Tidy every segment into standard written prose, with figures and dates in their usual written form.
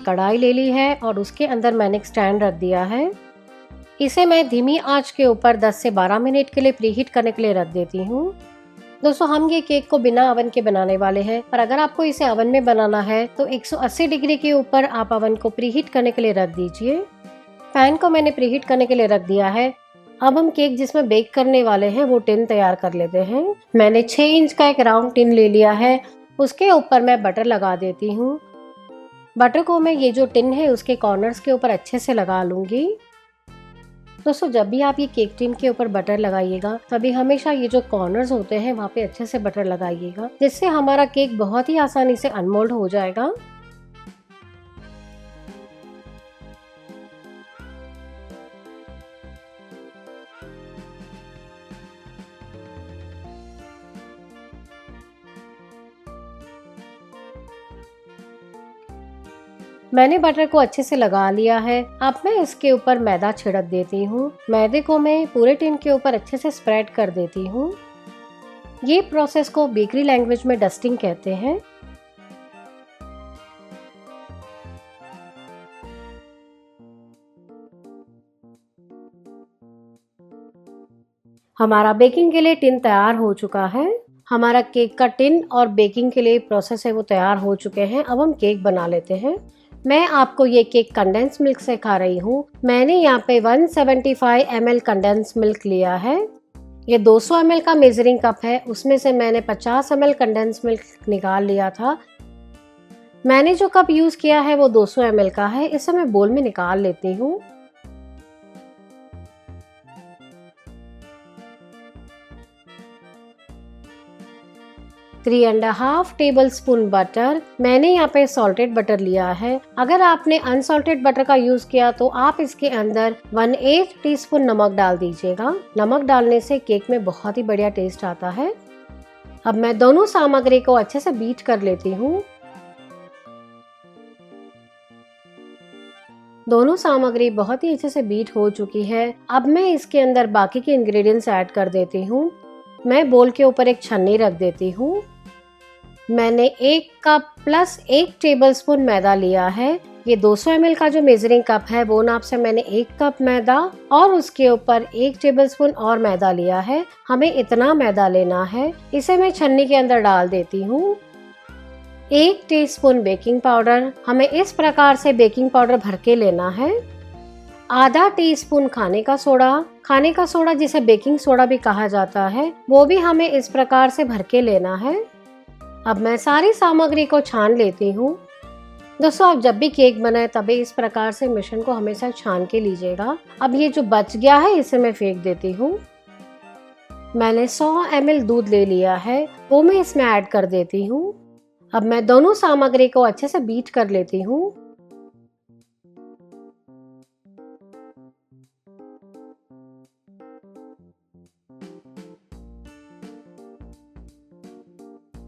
कढ़ाई ले ली है और उसके अंदर मैंने एक स्टैंड रख दिया है। इसे मैं धीमी आंच के ऊपर 10 से 12 मिनट के लिए प्रीहीट करने के लिए रख देती हूँ। दोस्तों हम ये केक को बिना ओवन के बनाने वाले हैं, पर अगर आपको इसे ओवन में बनाना है तो 180 डिग्री के ऊपर आप ओवन को प्रीहीट करने के लिए रख दीजिए। पैन को मैंने प्रीहीट करने के लिए रख दिया है। अब हम केक जिसमें बेक करने वाले हैं वो टिन तैयार कर लेते हैं। मैंने 6 इंच का एक राउंड टिन ले लिया है। उसके ऊपर मैं बटर लगा देती हूँ। बटर को मैं ये जो टिन है उसके कॉर्नर्स के ऊपर अच्छे से लगा लूंगी। दोस्तों जब भी आप ये केक टिन के ऊपर बटर लगाइएगा तभी हमेशा ये जो कॉर्नर्स होते हैं वहाँ पे अच्छे से बटर लगाइएगा, जिससे हमारा केक बहुत ही आसानी से अनमोल्ड हो जाएगा। मैंने बटर को अच्छे से लगा लिया है। अब मैं इसके ऊपर मैदा छिड़क देती हूँ। मैदे को मैं पूरे टिन के ऊपर अच्छे से स्प्रेड कर देती हूँ। ये प्रोसेस को बेकरी लैंग्वेज में डस्टिंग कहते हैं। हमारा बेकिंग के लिए टिन तैयार हो चुका है। हमारा केक का टिन और बेकिंग के लिए प्रोसेस है वो तैयार हो चुके हैं। अब हम केक बना लेते हैं। मैं आपको ये केक कंडेंस मिल्क से खा रही हूँ। मैंने यहाँ पे 175 ml कंडेंस मिल्क लिया है। ये 200 ml का मेजरिंग कप है, उसमें से मैंने 50 ml कंडेंस मिल्क निकाल लिया था। मैंने जो कप यूज किया है वो 200 ml का है। इसे मैं बोल में निकाल लेती हूँ। Three and half table spoon butter. मैंने यहाँ पे सॉल्टेड बटर लिया है। अगर आपने अनसॉल्टेड बटर का यूज किया तो आप इसके अंदर 1/8 टीस्पून नमक डाल दीजिएगा। नमक डालने से केक में बहुत ही बढ़िया टेस्ट आता है। अब मैं दोनों सामग्री को अच्छे से बीट कर लेती हूँ। दोनों सामग्री बहुत ही अच्छे से बीट हो चुकी है। अब मैं इसके अंदर बाकी के इंग्रेडिएंट्स ऐड कर देती हूँ। मैं बोल के ऊपर एक छन्नी रख देती हूँ। मैंने 1 कप प्लस 1 टेबलस्पून मैदा लिया है। ये 200 ml का जो मेजरिंग कप है वो नाप से मैंने 1 कप मैदा और उसके ऊपर 1 टेबलस्पून और मैदा लिया है। हमें इतना मैदा लेना है। इसे मैं छन्नी के अंदर डाल देती हूँ। 1 टीस्पून बेकिंग पाउडर। हमें इस प्रकार से बेकिंग पाउडर भर के लेना है। आधा टीस्पून खाने का सोडा। खाने का सोडा जिसे बेकिंग सोडा भी कहा जाता है, वो भी हमें इस प्रकार से भर के लेना है। अब मैं सारी सामग्री को छान लेती हूँ। दोस्तों आप जब भी केक बनाए तभी इस प्रकार से मिश्रण को हमेशा छान के लीजिएगा। अब ये जो बच गया है इसे मैं फेंक देती हूँ। मैंने 100 ml दूध ले लिया है, वो मैं इसमें ऐड कर देती हूँ। अब मैं दोनों सामग्री को अच्छे से बीट कर लेती हूँ।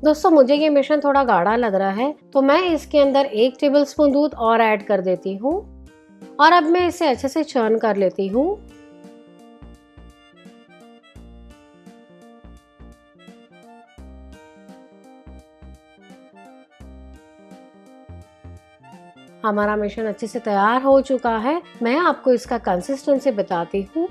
दोस्तों मुझे ये मिश्रण थोड़ा गाढ़ा लग रहा है तो मैं इसके अंदर 1 टेबलस्पून दूध और ऐड कर देती हूँ और अब मैं इसे अच्छे से चर्न कर लेती हूँ। हमारा मिश्रण अच्छे से तैयार हो चुका है। मैं आपको इसका कंसिस्टेंसी बताती हूँ।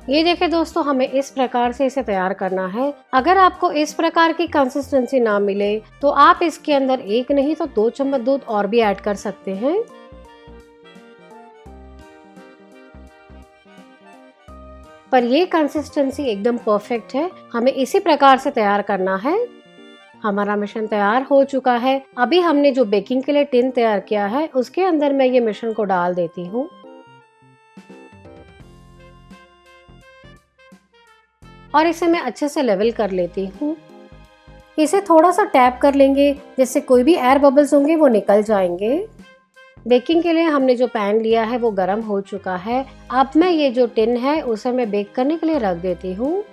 ये देखिए दोस्तों, हमें इस प्रकार से इसे तैयार करना है। अगर आपको इस प्रकार की कंसिस्टेंसी ना मिले तो आप इसके अंदर 1 नहीं तो 2 चम्मच दूध और भी ऐड कर सकते हैं। पर ये कंसिस्टेंसी एकदम परफेक्ट है। हमें इसी प्रकार से तैयार करना है। हमारा मिश्रण तैयार हो चुका है। अभी हमने जो बेकिंग के लिए टिन तैयार किया है उसके अंदर मैं ये मिश्रण को डाल देती हूँ और इसे मैं अच्छे से लेवल कर लेती हूँ। इसे थोड़ा सा टैप कर लेंगे जिससे कोई भी एयर बबल्स होंगे वो निकल जाएंगे। बेकिंग के लिए हमने जो पैन लिया है वो गर्म हो चुका है। अब मैं ये जो टिन है उसे मैं बेक करने के लिए रख देती हूँ।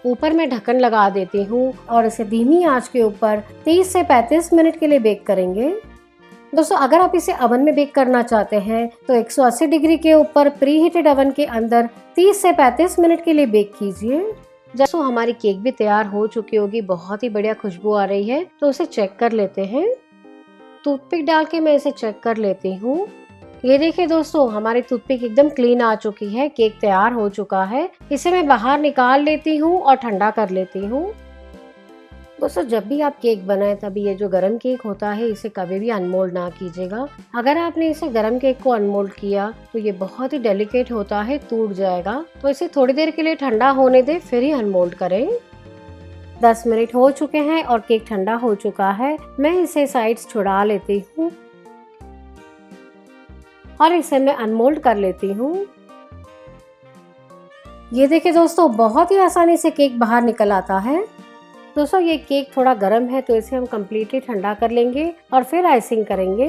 ऊपर मैं ढक्कन लगा देती हूँ और इसे धीमी आंच के ऊपर 30 से 35 मिनट के लिए बेक करेंगे। दोस्तों अगर आप इसे ओवन में बेक करना चाहते हैं तो 180 डिग्री के ऊपर प्री हीटेड ओवन के अंदर 30 से 35 मिनट के लिए बेक कीजिए। दोस्तों हमारी केक भी तैयार हो चुकी होगी, बहुत ही बढ़िया खुशबू आ रही है तो उसे चेक कर लेते हैं। टूथपिक डाल के मैं इसे चेक कर लेती हूँ। ये देखिए दोस्तों, हमारी टूथपिक एकदम क्लीन आ चुकी है, केक तैयार हो चुका है। इसे मैं बाहर निकाल लेती हूँ और ठंडा कर लेती हूँ। दोस्तों, जब भी आप केक बनाएं तभी ये जो गरम केक होता है इसे कभी भी अनमोल्ड ना कीजिएगा। अगर आपने इसे गरम केक को अनमोल्ड किया तो ये बहुत ही डेलिकेट होता है, टूट जाएगा। तो इसे थोड़ी देर के लिए ठंडा होने दें, फिर ही अनमोल्ड करें। 10 मिनट हो चुके हैं और केक ठंडा हो चुका है। मैं इसे साइड्स छुड़ा लेती हूँ और इसे मैं अनमोल्ड कर लेती हूँ। ये देखिए दोस्तों, बहुत ही आसानी से केक बाहर निकल आता है। दोस्तों, ये केक थोड़ा गर्म है तो इसे हम कम्प्लीटली ठंडा कर लेंगे और फिर आइसिंग करेंगे।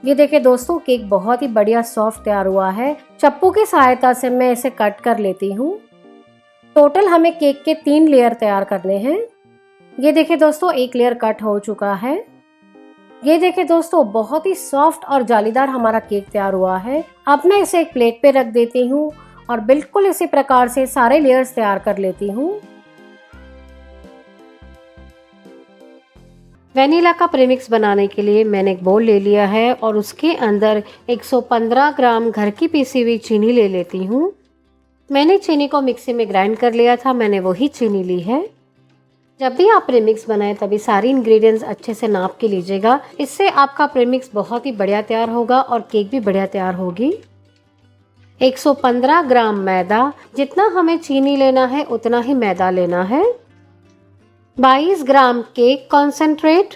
ये देखिए दोस्तों, केक बहुत ही बढ़िया सॉफ्ट तैयार हुआ है। चप्पू की सहायता से मैं इसे कट कर लेती हूँ। टोटल हमें केक के 3 लेयर तैयार करने हैं। ये देखिए दोस्तों, एक लेयर कट हो चुका है। ये देखिए दोस्तों, बहुत ही सॉफ्ट और जालीदार हमारा केक तैयार हुआ है। अब मैं इसे एक प्लेट पे रख देती हूँ और बिल्कुल इसी प्रकार से सारे लेयर्स तैयार कर लेती हूँ। वेनिला का प्रीमिक्स बनाने के लिए मैंने एक बोल ले लिया है और उसके अंदर 115 ग्राम घर की पीसी हुई चीनी ले लेती हूँ। मैंने चीनी को मिक्सी में ग्राइंड कर लिया था, मैंने वही चीनी ली है। जब भी आप प्रीमिक्स बनाएं तभी सारी इंग्रेडिएंट्स अच्छे से नाप के लीजिएगा। इससे आपका प्रीमिक्स बहुत ही बढ़िया तैयार होगा और केक भी बढ़िया तैयार होगी। 115 ग्राम मैदा, जितना हमें चीनी लेना है उतना ही मैदा लेना है। 22 ग्राम केक कॉन्सेंट्रेट।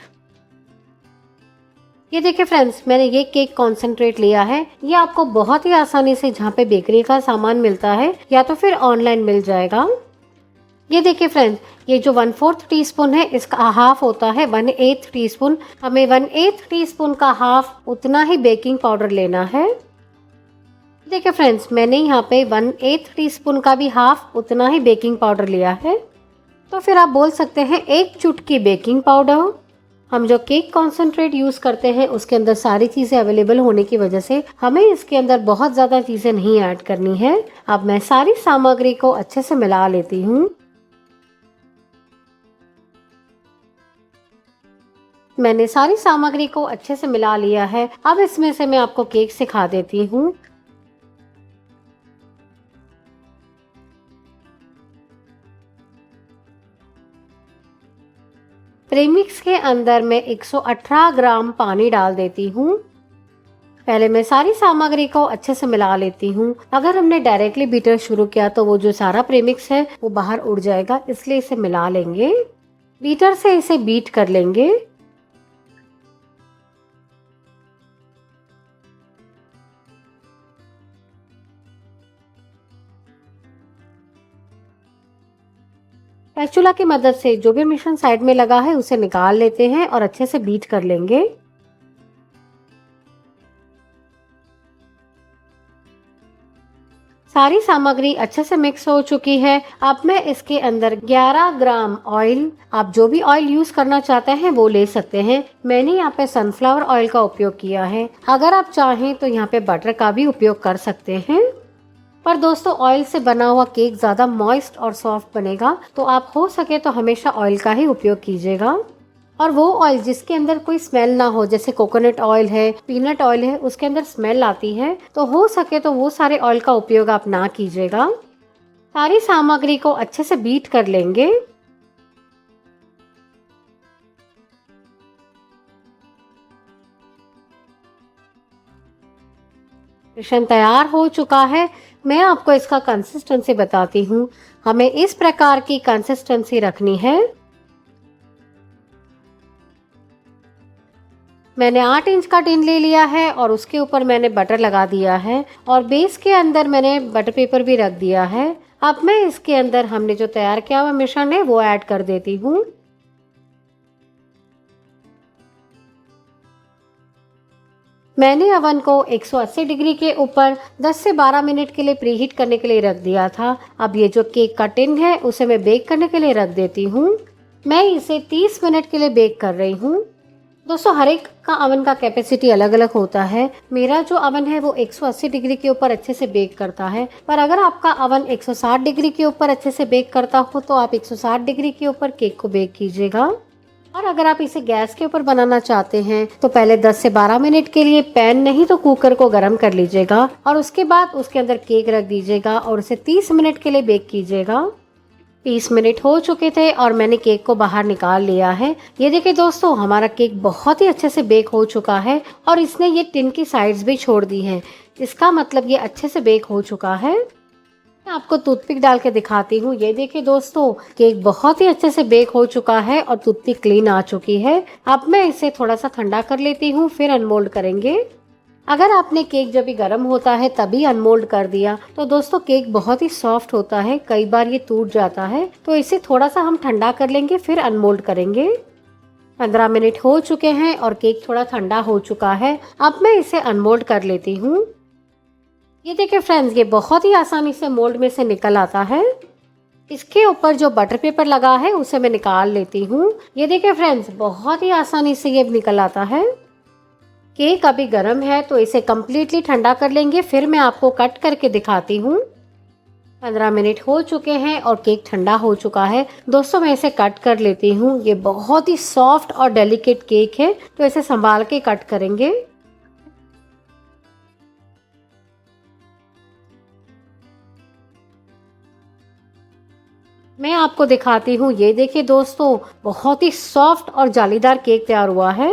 ये देखिए फ्रेंड्स, मैंने ये केक कॉन्सेंट्रेट लिया है। ये आपको बहुत ही आसानी से जहाँ पे बेकरी का सामान मिलता है या तो फिर ऑनलाइन मिल जाएगा। ये देखिए फ्रेंड्स, ये जो 1/4 टीस्पून है इसका हाफ होता है 1/8 टीस्पून। हमें 1/8 टीस्पून का हाफ उतना ही बेकिंग पाउडर लेना है। देखिए फ्रेंड्स, मैंने यहाँ पे 1/8 टीस्पून का भी हाफ उतना ही बेकिंग पाउडर लिया है। तो फिर आप बोल सकते हैं 1 चुटकी बेकिंग पाउडर। हम जो केक कॉन्सेंट्रेट यूज करते हैं उसके अंदर सारी चीजें अवेलेबल होने की वजह से हमें इसके अंदर बहुत ज्यादा चीजें नहीं ऐड करनी है। अब मैं सारी सामग्री को अच्छे से मिला लेती हूँ। मैंने सारी सामग्री को अच्छे से मिला लिया है। अब इसमें से मैं आपको केक सिखा देती हूँ। प्रीमिक्स के अंदर मैं 118 ग्राम पानी डाल देती हूँ। पहले मैं सारी सामग्री को अच्छे से मिला लेती हूँ। अगर हमने डायरेक्टली बीटर शुरू किया तो वो जो सारा प्रीमिक्स है वो बाहर उड़ जाएगा, इसलिए इसे मिला लेंगे। बीटर से इसे बीट कर लेंगे। स्पैचुला की मदद से जो भी मिश्रण साइड में लगा है उसे निकाल लेते हैं और अच्छे से बीट कर लेंगे। सारी सामग्री अच्छे से मिक्स हो चुकी है। अब मैं इसके अंदर 11 ग्राम ऑयल, आप जो भी ऑयल यूज करना चाहते हैं वो ले सकते हैं। मैंने यहाँ पे सनफ्लावर ऑयल का उपयोग किया है। अगर आप चाहें तो यहाँ पे बटर का भी उपयोग कर सकते हैं। पर दोस्तों, ऑयल से बना हुआ केक ज़्यादा मॉइस्ट और सॉफ्ट बनेगा, तो आप हो सके तो हमेशा ऑयल का ही उपयोग कीजिएगा। और वो ऑयल जिसके अंदर कोई स्मेल ना हो, जैसे कोकोनट ऑयल है, पीनट ऑयल है, उसके अंदर स्मेल आती है, तो हो सके तो वो सारे ऑयल का उपयोग आप ना कीजिएगा। सारी सामग्री को अच्छे से बीट कर लेंगे। मिश्रण तैयार हो चुका है। मैं आपको इसका कंसिस्टेंसी बताती हूँ। हमें इस प्रकार की कंसिस्टेंसी रखनी है। मैंने 8 इंच का टिन ले लिया है और उसके ऊपर मैंने बटर लगा दिया है और बेस के अंदर मैंने बटर पेपर भी रख दिया है। अब मैं इसके अंदर हमने जो तैयार किया हुआ मिश्रण है वो ऐड कर देती हूँ। मैंने अवन को 180 डिग्री के ऊपर 10 से 12 मिनट के लिए प्रीहीट करने के लिए रख दिया था। अब ये जो केक का टिन है उसे मैं बेक करने के लिए रख देती हूँ। मैं इसे 30 मिनट के लिए बेक कर रही हूँ। दोस्तों, हर एक का अवन का कैपेसिटी अलग अलग होता है। मेरा जो अवन है वो 180 डिग्री के ऊपर अच्छे से बेक करता है, पर अगर आपका अवन 160 डिग्री के ऊपर अच्छे से बेक करता हो तो आप 160 डिग्री के ऊपर केक को बेक कीजिएगा। और अगर आप इसे गैस के ऊपर बनाना चाहते हैं तो पहले 10 से 12 मिनट के लिए पैन नहीं तो कुकर को गर्म कर लीजिएगा और उसके बाद उसके अंदर केक रख दीजिएगा और उसे 30 मिनट के लिए बेक कीजिएगा। 30 मिनट हो चुके थे और मैंने केक को बाहर निकाल लिया है। ये देखिए दोस्तों, हमारा केक बहुत ही अच्छे से बेक हो चुका है और इसने ये टिन की साइड्स भी छोड़ दी हैं। इसका मतलब ये अच्छे से बेक हो चुका है। मैं आपको टूथपिक डाल के दिखाती हूँ। ये देखिए दोस्तों, केक बहुत ही अच्छे से बेक हो चुका है और टूथपिक क्लीन आ चुकी है। अब मैं इसे थोड़ा सा ठंडा कर लेती हूँ, फिर अनमोल्ड करेंगे। अगर आपने केक जब भी गर्म होता है तभी अनमोल्ड कर दिया तो दोस्तों केक बहुत ही सॉफ्ट होता है, कई बार ये टूट जाता है। तो इसे थोड़ा सा हम ठंडा कर लेंगे, फिर अनमोल्ड करेंगे। 15 मिनट हो चुके हैं और केक थोड़ा ठंडा हो चुका है। अब मैं इसे अनमोल्ड कर लेती हूँ। ये देखिए फ्रेंड्स, ये बहुत ही आसानी से मोल्ड में से निकल आता है। इसके ऊपर जो बटर पेपर लगा है उसे मैं निकाल लेती हूँ। ये देखिए फ्रेंड्स, बहुत ही आसानी से ये निकल आता है। केक अभी गर्म है तो इसे कम्प्लीटली ठंडा कर लेंगे, फिर मैं आपको कट करके दिखाती हूँ। 15 मिनट हो चुके हैं और केक ठंडा हो चुका है। दोस्तों मैं इसे कट कर लेती हूँ। ये बहुत ही सॉफ्ट और डेलिकेट केक है तो इसे संभाल के कट करेंगे। मैं आपको दिखाती हूँ। ये देखिए दोस्तों, बहुत ही सॉफ्ट और जालीदार केक तैयार हुआ है।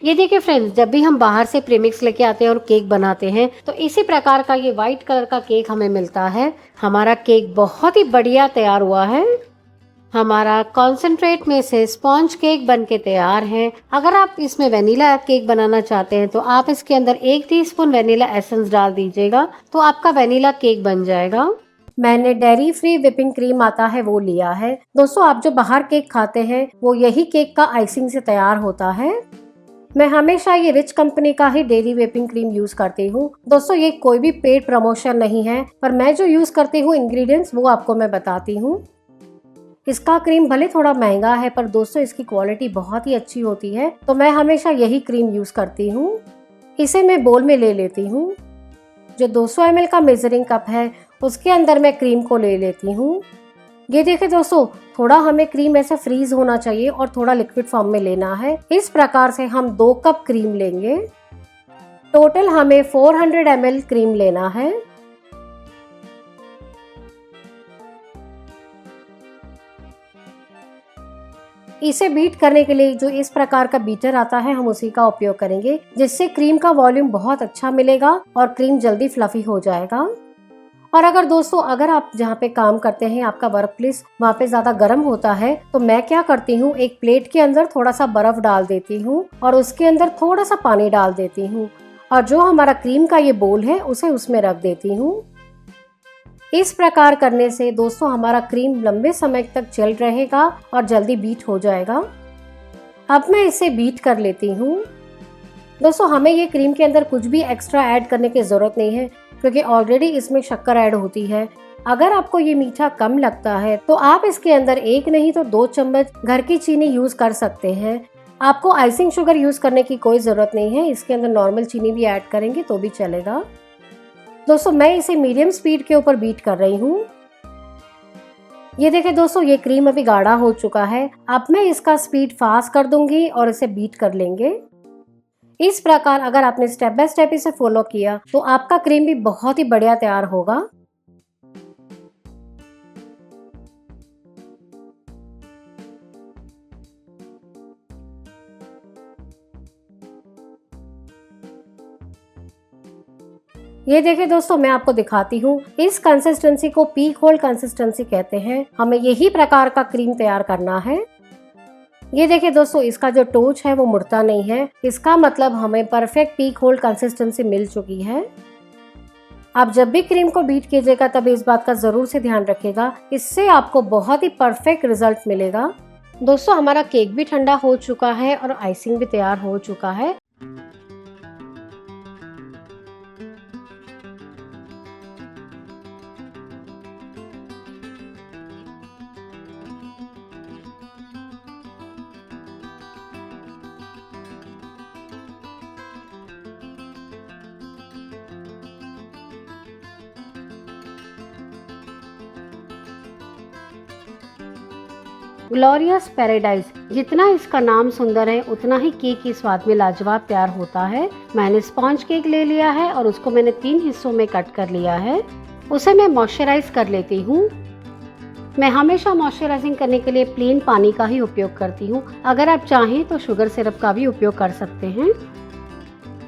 ये देखिए फ्रेंड्स, जब भी हम बाहर से प्रीमिक्स लेके आते हैं और केक बनाते हैं तो इसी प्रकार का ये व्हाइट कलर का केक हमें मिलता है। हमारा केक बहुत ही बढ़िया तैयार हुआ है। हमारा कॉन्सेंट्रेट में से स्पॉन्ज केक बनके तैयार है। अगर आप इसमें वेनिला केक बनाना चाहते हैं तो आप इसके अंदर 1 टीस्पून वेनिला एसेंस डाल दीजिएगा तो आपका वेनिला केक बन जाएगा। मैंने डेयरी फ्री व्हिपिंग क्रीम आता है वो लिया है। दोस्तों आप जो बाहर केक खाते हैं वो यही केक का आइसिंग से तैयार होता है। मैं हमेशा ये रिच कंपनी का ही डेयरी व्हिपिंग क्रीम यूज करती हूँ। दोस्तों ये कोई भी पेड प्रमोशन नहीं है, पर मैं जो यूज करती हूँ इंग्रेडिएंट्स वो आपको मैं बताती हूँ। इसका क्रीम भले थोड़ा महंगा है पर दोस्तों इसकी क्वालिटी बहुत ही अच्छी होती है, तो मैं हमेशा यही क्रीम यूज करती हूँ। इसे मैं बोल में ले लेती हूँ। जो 200 ml का मेजरिंग कप है उसके अंदर मैं क्रीम को ले लेती हूँ। ये देखिए दोस्तों, थोड़ा हमें क्रीम ऐसे फ्रीज होना चाहिए और थोड़ा लिक्विड फॉर्म में लेना है। इस प्रकार से हम 2 कप क्रीम लेंगे। टोटल हमें 400 ml क्रीम लेना है। इसे बीट करने के लिए जो इस प्रकार का बीटर आता है हम उसी का उपयोग करेंगे, जिससे क्रीम का वॉल्यूम बहुत अच्छा मिलेगा और क्रीम जल्दी फ्लफी हो जाएगा। और अगर दोस्तों अगर आप जहाँ पे काम करते हैं आपका वर्क प्लेस वहाँ पे ज्यादा गर्म होता है तो मैं क्या करती हूँ, एक प्लेट के अंदर थोड़ा सा बर्फ डाल देती हूँ और उसके अंदर थोड़ा सा पानी डाल देती हूँ और जो हमारा क्रीम का ये बोल है उसे उसमें रख देती हूँ। इस प्रकार करने से दोस्तों हमारा क्रीम लंबे समय तक चल रहेगा और जल्दी बीट हो जाएगा। अब मैं इसे बीट कर लेती हूँ। दोस्तों हमें ये क्रीम के अंदर कुछ भी एक्स्ट्रा ऐड करने की जरूरत नहीं है क्योंकि ऑलरेडी इसमें शक्कर ऐड होती है। अगर आपको ये मीठा कम लगता है तो आप इसके अंदर 1 नहीं तो 2 चम्मच घर की चीनी यूज कर सकते हैं। आपको आइसिंग शुगर यूज करने की कोई जरूरत नहीं है, इसके अंदर नॉर्मल चीनी भी ऐड करेंगे तो भी चलेगा। दोस्तों मैं इसे मीडियम स्पीड के ऊपर बीट कर रही हूँ। ये देखिए दोस्तों, ये क्रीम अभी गाढ़ा हो चुका है। अब मैं इसका स्पीड फास्ट कर दूंगी और इसे बीट कर लेंगे। इस प्रकार अगर आपने स्टेप बाय स्टेप इसे फॉलो किया तो आपका क्रीम भी बहुत ही बढ़िया तैयार होगा। ये देखिए दोस्तों, मैं आपको दिखाती हूँ। इस कंसिस्टेंसी को पीक होल कंसिस्टेंसी कहते हैं। हमें यही प्रकार का क्रीम तैयार करना है। ये देखिए दोस्तों, इसका जो टोच है वो मुड़ता नहीं है, इसका मतलब हमें परफेक्ट पीक होल कंसिस्टेंसी मिल चुकी है। आप जब भी क्रीम को बीट कीजिएगा तब इस बात का जरूर से ध्यान रखिएगा, इससे आपको बहुत ही परफेक्ट रिजल्ट मिलेगा। दोस्तों हमारा केक भी ठंडा हो चुका है और आइसिंग भी तैयार हो चुका है। ग्लोरियस पैराडाइज जितना इसका नाम सुंदर है उतना ही केक के स्वाद में लाजवाब तैयार होता है। मैंने स्पॉन्ज केक ले लिया है और उसको मैंने 3 हिस्सों में कट कर लिया है। उसे मैं मॉइस्चराइज कर लेती हूँ। मैं हमेशा मॉइस्चराइजिंग करने के लिए प्लेन पानी का ही उपयोग करती हूँ। अगर आप चाहें तो शुगर सिरप का भी उपयोग कर सकते हैं।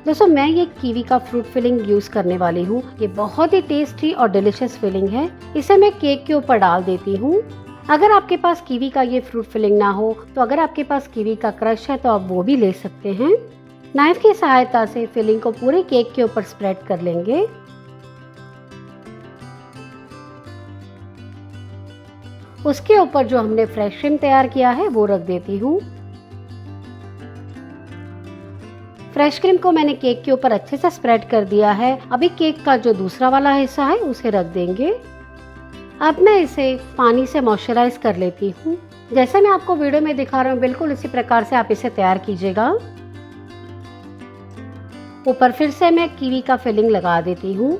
दोस्तों मैं ये कीवी का फ्रूट फिलिंग यूज करने वाली हूँ। ये बहुत ही टेस्टी और डिलीशियस फिलिंग है। इसे मैं केक के ऊपर डाल देती हूँ। अगर आपके पास कीवी का ये फ्रूट फिलिंग ना हो तो अगर आपके पास कीवी का क्रश है तो आप वो भी ले सकते हैं। नाइफ की सहायता से फिलिंग को पूरे केक के ऊपर स्प्रेड कर लेंगे। उसके ऊपर जो हमने फ्रेश क्रीम तैयार किया है वो रख देती हूँ। फ्रेश क्रीम को मैंने केक के ऊपर अच्छे से स्प्रेड कर दिया है। अभी केक का जो दूसरा वाला हिस्सा है उसे रख देंगे। अब मैं इसे पानी से मॉइस्चराइज कर लेती हूँ। जैसे मैं आपको वीडियो में दिखा रहा हूँ बिल्कुल इसी प्रकार से आप इसे तैयार कीजिएगा। ऊपर फिर से मैं कीवी का फिलिंग लगा देती हूँ।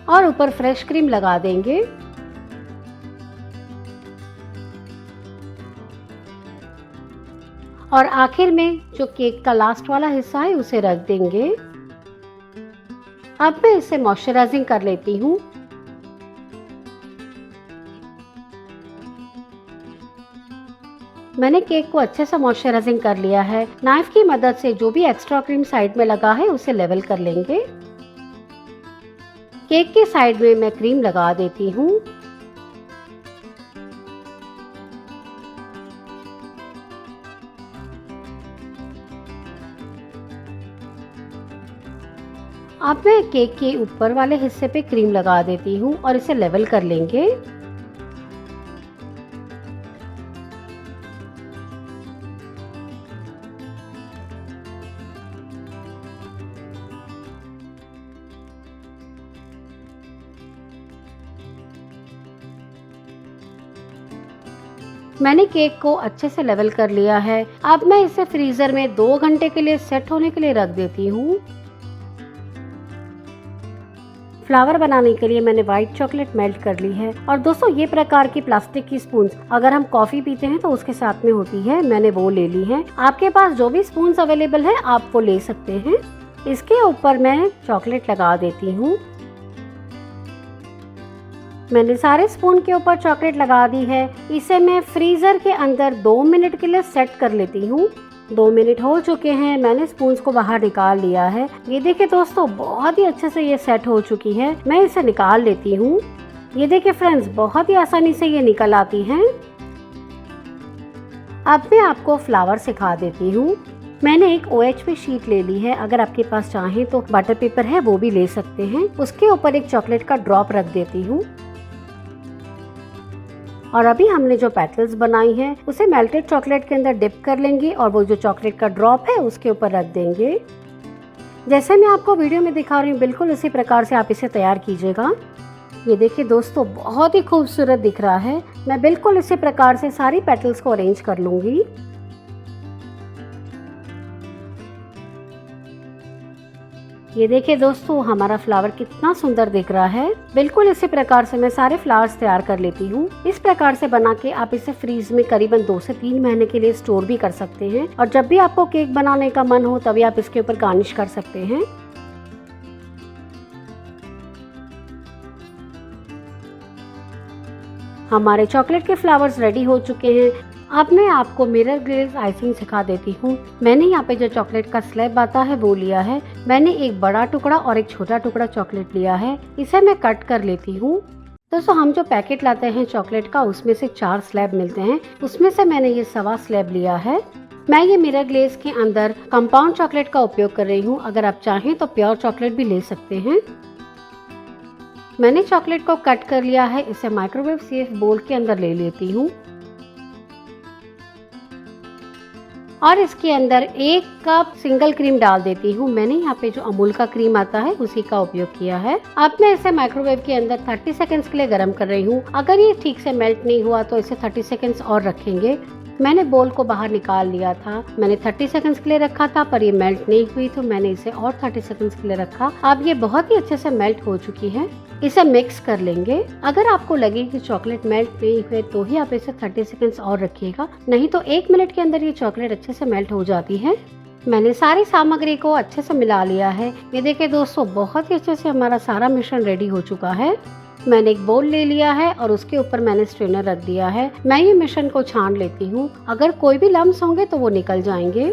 और ऊपर फ्रेश क्रीम लगा देंगे। और आखिर में जो केक का लास्ट वाला हिस्सा है उसे रख देंगे। अब मैं इसे मॉइस्चराइजिंग कर लेती हूँ। मैंने केक को अच्छे से मॉइस्चराइजिंग कर लिया है। नाइफ की मदद से जो भी एक्स्ट्रा क्रीम साइड में लगा है उसे लेवल कर लेंगे। केक के साइड में मैं क्रीम लगा देती हूँ। अब मैं केक के ऊपर वाले हिस्से पे क्रीम लगा देती हूँ और इसे लेवल कर लेंगे। मैंने केक को अच्छे से लेवल कर लिया है। अब मैं इसे फ्रीजर में 2 घंटे के लिए सेट होने के लिए रख देती हूँ। फ्लावर बनाने के लिए मैंने व्हाइट चॉकलेट मेल्ट कर ली है। और दोस्तों ये प्रकार की प्लास्टिक की स्पून अगर हम कॉफी पीते हैं तो उसके साथ में होती है, मैंने वो ले ली है। आपके पास जो भी स्पून अवेलेबल है आप वो ले सकते हैं। इसके ऊपर मैं चॉकलेट लगा देती हूँ। मैंने सारे स्पून के ऊपर चॉकलेट लगा दी है। इसे मैं फ्रीजर के अंदर 2 मिनट के लिए सेट कर लेती हूँ। 2 मिनट हो चुके हैं। मैंने स्पून्स को बाहर निकाल लिया है। ये देखिए दोस्तों बहुत ही अच्छे से ये सेट हो चुकी है। मैं इसे निकाल लेती हूँ। ये देखिए फ्रेंड्स बहुत ही आसानी से ये निकल आती हैं। अब मैं आपको फ्लावर सिखा देती हूँ। मैंने एक OHP शीट ले ली है। अगर आपके पास चाहे तो बटर पेपर है वो भी ले सकते हैं। उसके ऊपर एक चॉकलेट का ड्रॉप रख देती हूँ। और अभी हमने जो पेटल्स बनाई हैं उसे मेल्टेड चॉकलेट के अंदर डिप कर लेंगे और वो जो चॉकलेट का ड्रॉप है उसके ऊपर रख देंगे। जैसे मैं आपको वीडियो में दिखा रही हूँ बिल्कुल इसी प्रकार से आप इसे तैयार कीजिएगा। ये देखिए दोस्तों बहुत ही खूबसूरत दिख रहा है। मैं बिल्कुल इसी प्रकार से सारी पेटल्स को अरेंज कर लूंगी। ये देखिए दोस्तों हमारा फ्लावर कितना सुंदर दिख रहा है। बिल्कुल इसी प्रकार से मैं सारे फ्लावर्स तैयार कर लेती हूँ। इस प्रकार से बना के आप इसे फ्रीज में करीबन 2 से 3 महीने के लिए स्टोर भी कर सकते हैं। और जब भी आपको केक बनाने का मन हो तभी आप इसके ऊपर गार्निश कर सकते हैं। हमारे चॉकलेट के फ्लावर्स रेडी हो चुके हैं। अब मैं आपको मिरर ग्लेज आइसिंग सिखा देती हूँ। मैंने यहाँ पे जो चॉकलेट का स्लैब आता है वो लिया है। मैंने एक बड़ा टुकड़ा और एक छोटा टुकड़ा चॉकलेट लिया है। इसे मैं कट कर लेती हूँ। दोस्तों हम जो पैकेट लाते हैं चॉकलेट का उसमें से 4 स्लैब मिलते हैं। उसमें से मैंने ये 1.25 स्लैब लिया है। मैं ये मिरर ग्लेज के अंदर कंपाउंड चॉकलेट का उपयोग कर रही हूँ। अगर आप चाहें तो प्योर चॉकलेट भी ले सकते हैं। मैंने चॉकलेट को कट कर लिया है। इसे माइक्रोवेव सेफ बोल के अंदर ले लेती हूँ और इसके अंदर 1 कप सिंगल क्रीम डाल देती हूँ। मैंने यहाँ पे जो अमूल का क्रीम आता है उसी का उपयोग किया है। अब मैं इसे माइक्रोवेव के अंदर 30 सेकंड्स के लिए गर्म कर रही हूँ। अगर ये ठीक से मेल्ट नहीं हुआ तो इसे 30 सेकंड्स और रखेंगे। मैंने बोल को बाहर निकाल लिया था। मैंने 30 सेकंड्स के लिए रखा था पर ये मेल्ट नहीं हुई तो मैंने इसे और 30 सेकंड्स के लिए रखा। अब ये बहुत ही अच्छे से मेल्ट हो चुकी है। इसे मिक्स कर लेंगे। अगर आपको लगे कि चॉकलेट मेल्ट नहीं हुए तो ही आप इसे 30 सेकंड्स और रखिएगा, नहीं तो 1 मिनट के अंदर ये चॉकलेट अच्छे से मेल्ट हो जाती है। मैंने सारी सामग्री को अच्छे से मिला लिया है। ये देखिए दोस्तों, बहुत ही अच्छे से हमारा सारा मिश्रण रेडी हो चुका है। मैंने एक बोल ले लिया है और उसके ऊपर मैंने स्ट्रेनर रख दिया है। मैं ये मिश्रण को छान लेती हूँ। अगर कोई भी लम्स होंगे तो वो निकल जाएंगे।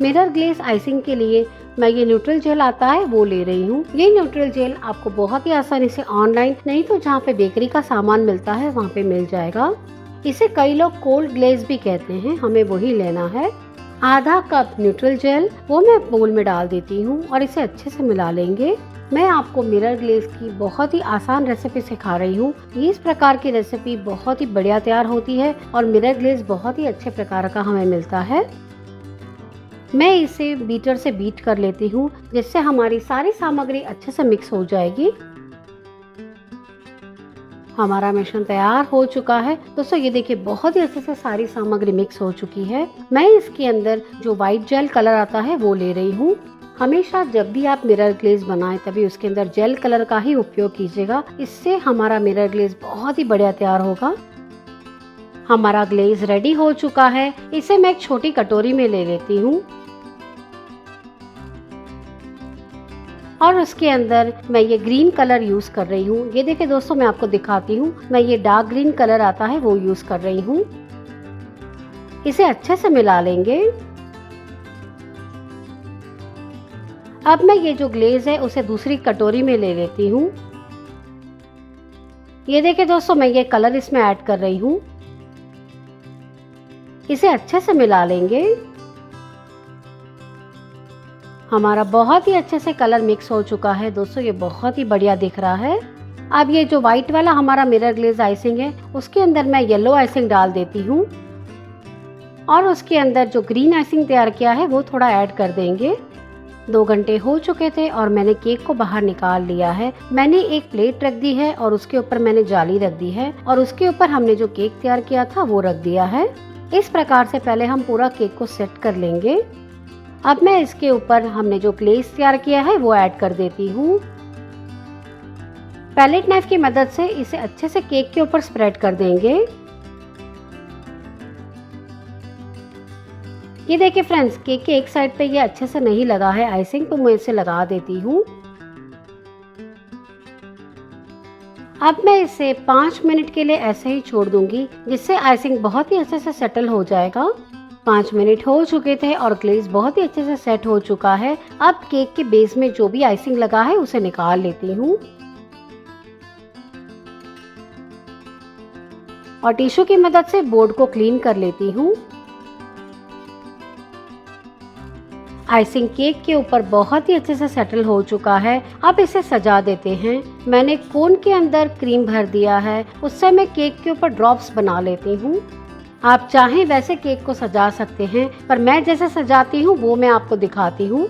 मिरर ग्लेज आइसिंग के लिए मैं ये न्यूट्रल जेल आता है वो ले रही हूँ। ये न्यूट्रल जेल आपको बहुत ही आसानी से ऑनलाइन नहीं तो जहाँ पे बेकरी का सामान मिलता है वहाँ पे मिल जाएगा। इसे कई लोग कोल्ड ग्लेज भी कहते हैं, हमें वही लेना है। आधा कप न्यूट्रल जेल वो मैं बोल में डाल देती हूँ और इसे अच्छे से मिला लेंगे। मैं आपको मिरर ग्लेज की बहुत ही आसान रेसिपी सिखा रही हूँ। इस प्रकार की रेसिपी बहुत ही बढ़िया तैयार होती है और मिरर ग्लेज बहुत ही अच्छे प्रकार का हमें मिलता है। मैं इसे बीटर से बीट कर लेती हूँ जिससे हमारी सारी सामग्री अच्छे से मिक्स हो जाएगी। हमारा मिश्रण तैयार हो चुका है। दोस्तों ये देखिए, बहुत ही अच्छे से सारी सामग्री मिक्स हो चुकी है। मैं इसके अंदर जो व्हाइट जेल कलर आता है वो ले रही हूँ। हमेशा जब भी आप मिरर ग्लेज बनाएं तभी उसके अंदर जेल कलर का ही उपयोग कीजिएगा। इससे हमारा मिरर ग्लेज बहुत ही बढ़िया तैयार होगा। हमारा ग्लेज रेडी हो चुका है। इसे मैं एक छोटी कटोरी में ले लेती हूँ और उसके अंदर मैं ये ग्रीन कलर यूज कर रही हूँ। ये देखिए दोस्तों, मैं आपको दिखाती हूँ। मैं ये डार्क ग्रीन कलर आता है वो यूज कर रही हूँ। इसे अच्छे से मिला लेंगे। अब मैं ये जो ग्लेज है उसे दूसरी कटोरी में ले लेती हूँ। ये देखिए दोस्तों, मैं ये कलर इसमें ऐड कर रही हूँ। इसे अच्छे से मिला लेंगे। हमारा बहुत ही अच्छे से कलर मिक्स हो चुका है। दोस्तों ये बहुत ही बढ़िया दिख रहा है। अब ये जो व्हाइट वाला हमारा मिरर ग्लेज आइसिंग है उसके अंदर मैं येलो आइसिंग डाल देती हूँ और उसके अंदर जो ग्रीन आइसिंग तैयार किया है वो थोड़ा ऐड कर देंगे। 2 घंटे हो चुके थे और मैंने केक को बाहर निकाल लिया है। मैंने एक प्लेट रख दी है और उसके ऊपर मैंने जाली रख दी है और उसके ऊपर हमने जो केक तैयार किया था वो रख दिया है। इस प्रकार से पहले हम पूरा केक को सेट कर लेंगे। अब मैं इसके ऊपर हमने जो ग्लेज तैयार किया है वो ऐड कर देती हूँ। पैलेट नाइफ की मदद से इसे अच्छे से केक के ऊपर स्प्रेड कर देंगे। ये देखिए फ्रेंड्स, केक के एक साइड पे ये अच्छे से नहीं लगा है आइसिंग, तो मैं इसे लगा देती हूँ। अब मैं इसे 5 मिनट के लिए ऐसे ही छोड़ दूंगी जिससे आइसिंग बहुत ही अच्छे से सेटल हो जाएगा। 5 मिनट हो चुके थे और ग्लेज बहुत ही अच्छे से सेट हो चुका है। अब केक के बेस में जो भी आइसिंग लगा है उसे निकाल लेती हूँ और टिश्यू की मदद से बोर्ड को क्लीन कर लेती हूँ। आइसिंग केक के ऊपर बहुत ही अच्छे से सेटल हो चुका है। अब इसे सजा देते हैं। मैंने कोन के अंदर क्रीम भर दिया है, उससे मैं केक के ऊपर ड्रॉप्स बना लेती हूँ। आप चाहें वैसे केक को सजा सकते हैं, पर मैं जैसे सजाती हूँ वो मैं आपको दिखाती हूँ।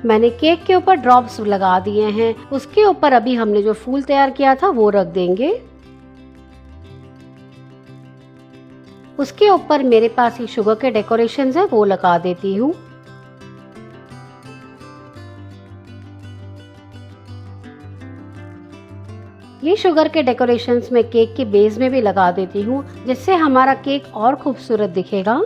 मैंने केक के ऊपर ड्रॉप्स लगा दिए हैं। उसके ऊपर अभी हमने जो फूल तैयार किया था वो रख देंगे। उसके ऊपर मेरे पास ये शुगर के डेकोरेशंस है वो लगा देती हूँ। ये शुगर के डेकोरेशंस में केक के बेस में भी लगा देती हूँ जिससे हमारा केक और खूबसूरत दिखेगा।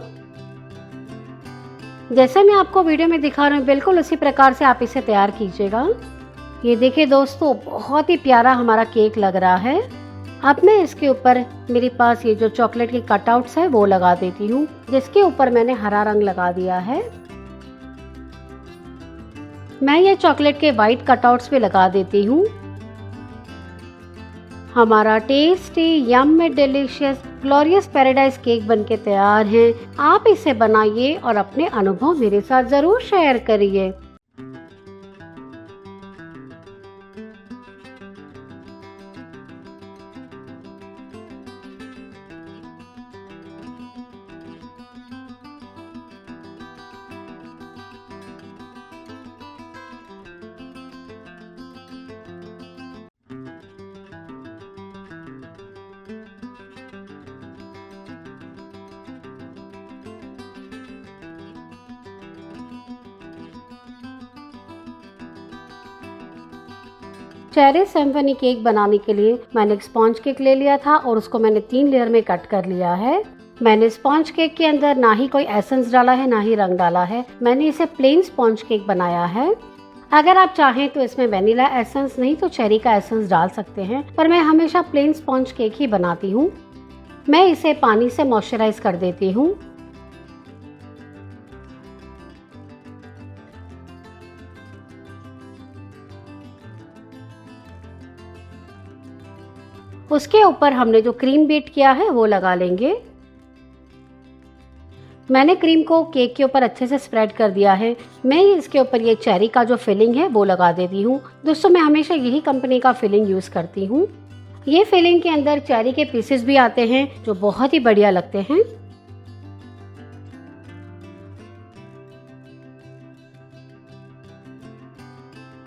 जैसे मैं आपको वीडियो में दिखा रही हूँ बिल्कुल उसी प्रकार से आप इसे तैयार कीजिएगा। ये देखिए दोस्तों, बहुत ही प्यारा हमारा केक लग रहा है। अब मैं इसके ऊपर मेरे पास ये जो चॉकलेट के कटआउट्स है वो लगा देती हूँ जिसके ऊपर मैंने हरा रंग लगा दिया है। मैं ये चॉकलेट के व्हाइट कटआउट्स भी लगा देती हूँ। हमारा tasty yummy delicious glorious paradise cake बनके तैयार है। आप इसे बनाइए और अपने अनुभव मेरे साथ जरूर शेयर करिए। चेरी सिम्फनी केक बनाने के लिए मैंने एक स्पॉन्ज केक ले लिया था और उसको मैंने 3 लेयर में कट कर लिया है। मैंने स्पॉन्ज केक के अंदर ना ही कोई एसेंस डाला है, ना ही रंग डाला है। मैंने इसे प्लेन स्पॉन्ज केक बनाया है। अगर आप चाहें तो इसमें वेनिला एसेंस नहीं तो चेरी का एसेंस डाल सकते हैं, पर मैं हमेशा प्लेन स्पॉन्ज केक ही बनाती हूँ। मैं इसे पानी से मॉइस्चराइज कर देती हूँ। उसके ऊपर हमने जो क्रीम बीट किया है वो लगा लेंगे। मैंने क्रीम को केक के ऊपर अच्छे से स्प्रेड कर दिया है। मैं इसके ऊपर ये चेरी का जो फिलिंग है वो लगा देती हूँ। दोस्तों, मैं हमेशा यही कंपनी का फिलिंग यूज़ करती हूँ। ये फिलिंग के अंदर चेरी के पीसेस भी आते हैं जो बहुत ही बढ़िया लगते हैं।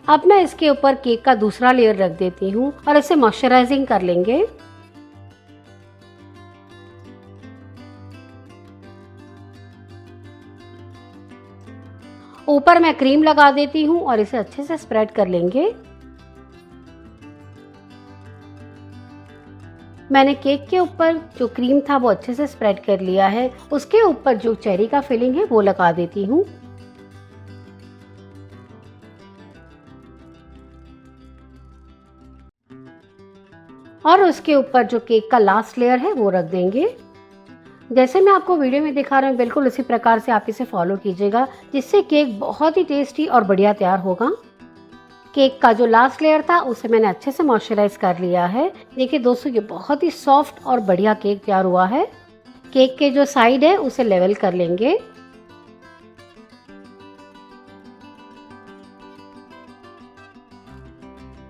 अब मैं इसके ऊपर केक का दूसरा लेयर रख देती हूँ और इसे मॉइस्चराइजिंग कर लेंगे। ऊपर मैं क्रीम लगा देती हूँ और इसे अच्छे से स्प्रेड कर लेंगे। मैंने केक के ऊपर जो क्रीम था वो अच्छे से स्प्रेड कर लिया है। उसके ऊपर जो चेरी का फिलिंग है वो लगा देती हूँ। और उसके ऊपर जो केक का लास्ट लेयर है वो रख देंगे। जैसे मैं आपको वीडियो में दिखा रहा हूँ बिल्कुल उसी प्रकार से आप इसे फॉलो कीजिएगा, जिससे केक बहुत ही टेस्टी और बढ़िया तैयार होगा। केक का जो लास्ट लेयर था उसे मैंने अच्छे से मॉइस्चराइज कर लिया है। देखिए दोस्तों, ये बहुत ही सॉफ्ट और बढ़िया केक तैयार हुआ है। केक के जो साइड है उसे लेवल कर लेंगे।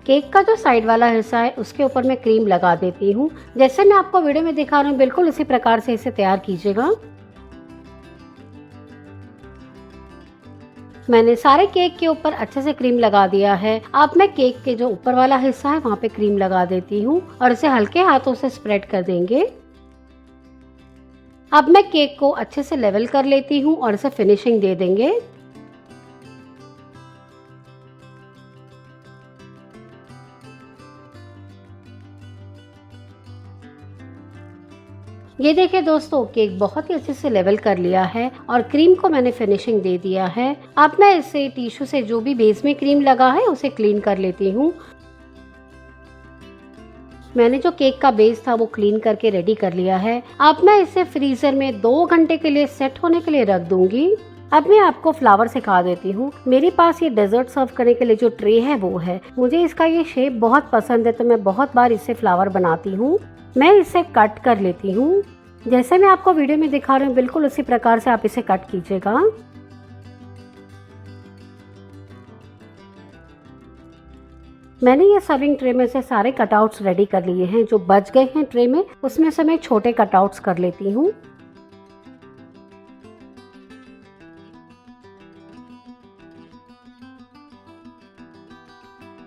केक का जो साइड वाला हिस्सा है उसके ऊपर मैं क्रीम लगा देती हूँ। जैसे मैं आपको वीडियो में दिखा रहा हूँ बिल्कुल उसी प्रकार से इसे तैयार कीजिएगा। मैंने सारे केक के ऊपर अच्छे से क्रीम लगा दिया है। अब मैं केक के जो ऊपर वाला हिस्सा है वहाँ पे क्रीम लगा देती हूँ और इसे हल्के हाथों से स्प्रेड कर देंगे। अब मैं केक को अच्छे से लेवल कर लेती हूँ और इसे फिनिशिंग दे देंगे। ये देखिए दोस्तों, केक बहुत ही अच्छे से लेवल कर लिया है और क्रीम को मैंने फिनिशिंग दे दिया है। अब मैं इसे टिश्यू से जो भी बेस में क्रीम लगा है उसे क्लीन कर लेती हूँ। मैंने जो केक का बेस था वो क्लीन करके रेडी कर लिया है। अब मैं इसे फ्रीजर में 2 घंटे के लिए सेट होने के लिए रख दूंगी। अब मैं आपको फ्लावर सिखा देती हूँ। मेरे पास ये डेजर्ट सर्व करने के लिए जो ट्रे है वो है। मुझे इसका ये शेप बहुत पसंद है तो मैं बहुत बार इससे फ्लावर बनाती हूँ। मैं इसे कट कर लेती हूँ। जैसे मैं आपको वीडियो में दिखा रही हूँ बिल्कुल उसी प्रकार से आप इसे कट कीजिएगा। मैंने ये सर्विंग ट्रे में से सारे कटआउट्स रेडी कर लिए हैं। जो बच गए हैं ट्रे में उसमें से मैं छोटे कटआउट्स कर लेती हूँ।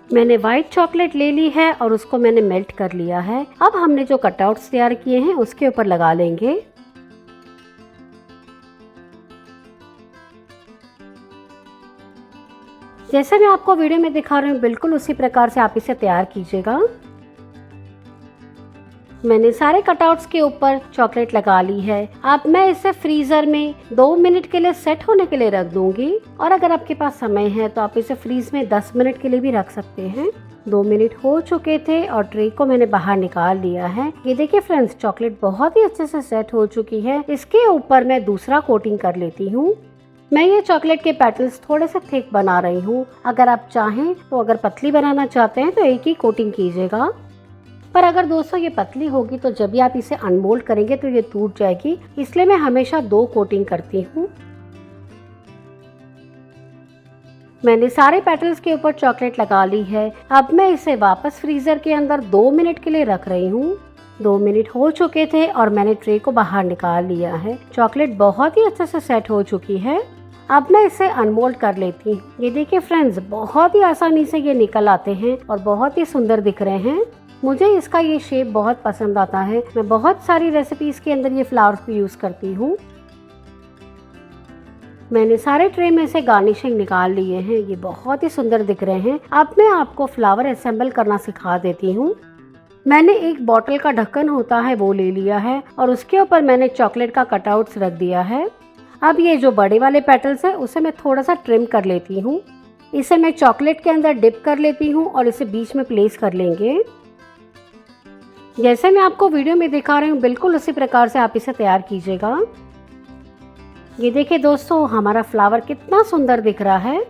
मैंने व्हाइट चॉकलेट ले ली है और उसको मैंने मेल्ट कर लिया है। अब हमने जो कटआउट्स तैयार किए हैं उसके ऊपर लगा लेंगे। जैसे मैं आपको वीडियो में दिखा रही हूँ बिल्कुल उसी प्रकार से आप इसे तैयार कीजिएगा। मैंने सारे कटआउट्स के ऊपर चॉकलेट लगा ली है। अब मैं इसे फ्रीजर में 2 मिनट के लिए सेट होने के लिए रख दूंगी और अगर आपके पास समय है तो आप इसे फ्रीज में 10 मिनट के लिए भी रख सकते हैं। 2 मिनट हो चुके थे और ट्रे को मैंने बाहर निकाल लिया है। ये देखिए फ्रेंड्स, चॉकलेट बहुत ही अच्छे से सेट हो चुकी है। इसके ऊपर मैं दूसरा कोटिंग कर लेती हूँ। मैं ये चॉकलेट के पेटल्स थोड़े से थिक बना रही हूँ। अगर आप चाहें तो अगर पतली बनाना चाहते हैं तो एक ही कोटिंग कीजिएगा, पर अगर दोस्तों ये पतली होगी तो जब भी आप इसे अनमोल्ड करेंगे तो ये टूट जाएगी, इसलिए मैं हमेशा 2 कोटिंग करती हूँ। मैंने सारे पेटल्स के ऊपर चॉकलेट लगा ली है। अब मैं इसे वापस फ्रीजर के अंदर 2 मिनट के लिए रख रही हूँ। 2 मिनट हो चुके थे और मैंने ट्रे को बाहर निकाल लिया है। चॉकलेट बहुत ही अच्छे से सेट हो चुकी है। अब मैं इसे अनमोल्ड कर लेती हूँ। ये देखिए फ्रेंड्स, बहुत ही आसानी से ये निकल आते हैं और बहुत ही सुंदर दिख रहे हैं। मुझे इसका ये शेप बहुत पसंद आता है। मैं बहुत सारी रेसिपीज के अंदर ये फ्लावर्स भी यूज करती हूँ। मैंने सारे ट्रे में से गार्निशिंग निकाल लिए हैं। ये बहुत ही सुंदर दिख रहे हैं। अब मैं आपको फ्लावर असेंबल करना सिखा देती हूँ। मैंने एक बॉटल का ढक्कन होता है वो ले लिया है और उसके ऊपर मैंने चॉकलेट का कटआउट्स रख दिया है। अब ये जो बड़े वाले पेटल्स है उसे मैं थोड़ा सा ट्रिम कर लेती हूँ। इसे मैं चॉकलेट के अंदर डिप कर लेती हूँ और इसे बीच में प्लेस कर लेंगे। जैसे मैं आपको वीडियो में दिखा रही हूँ बिल्कुल उसी प्रकार से आप इसे तैयार कीजिएगा। ये देखिए दोस्तों, हमारा फ्लावर कितना सुंदर दिख रहा है।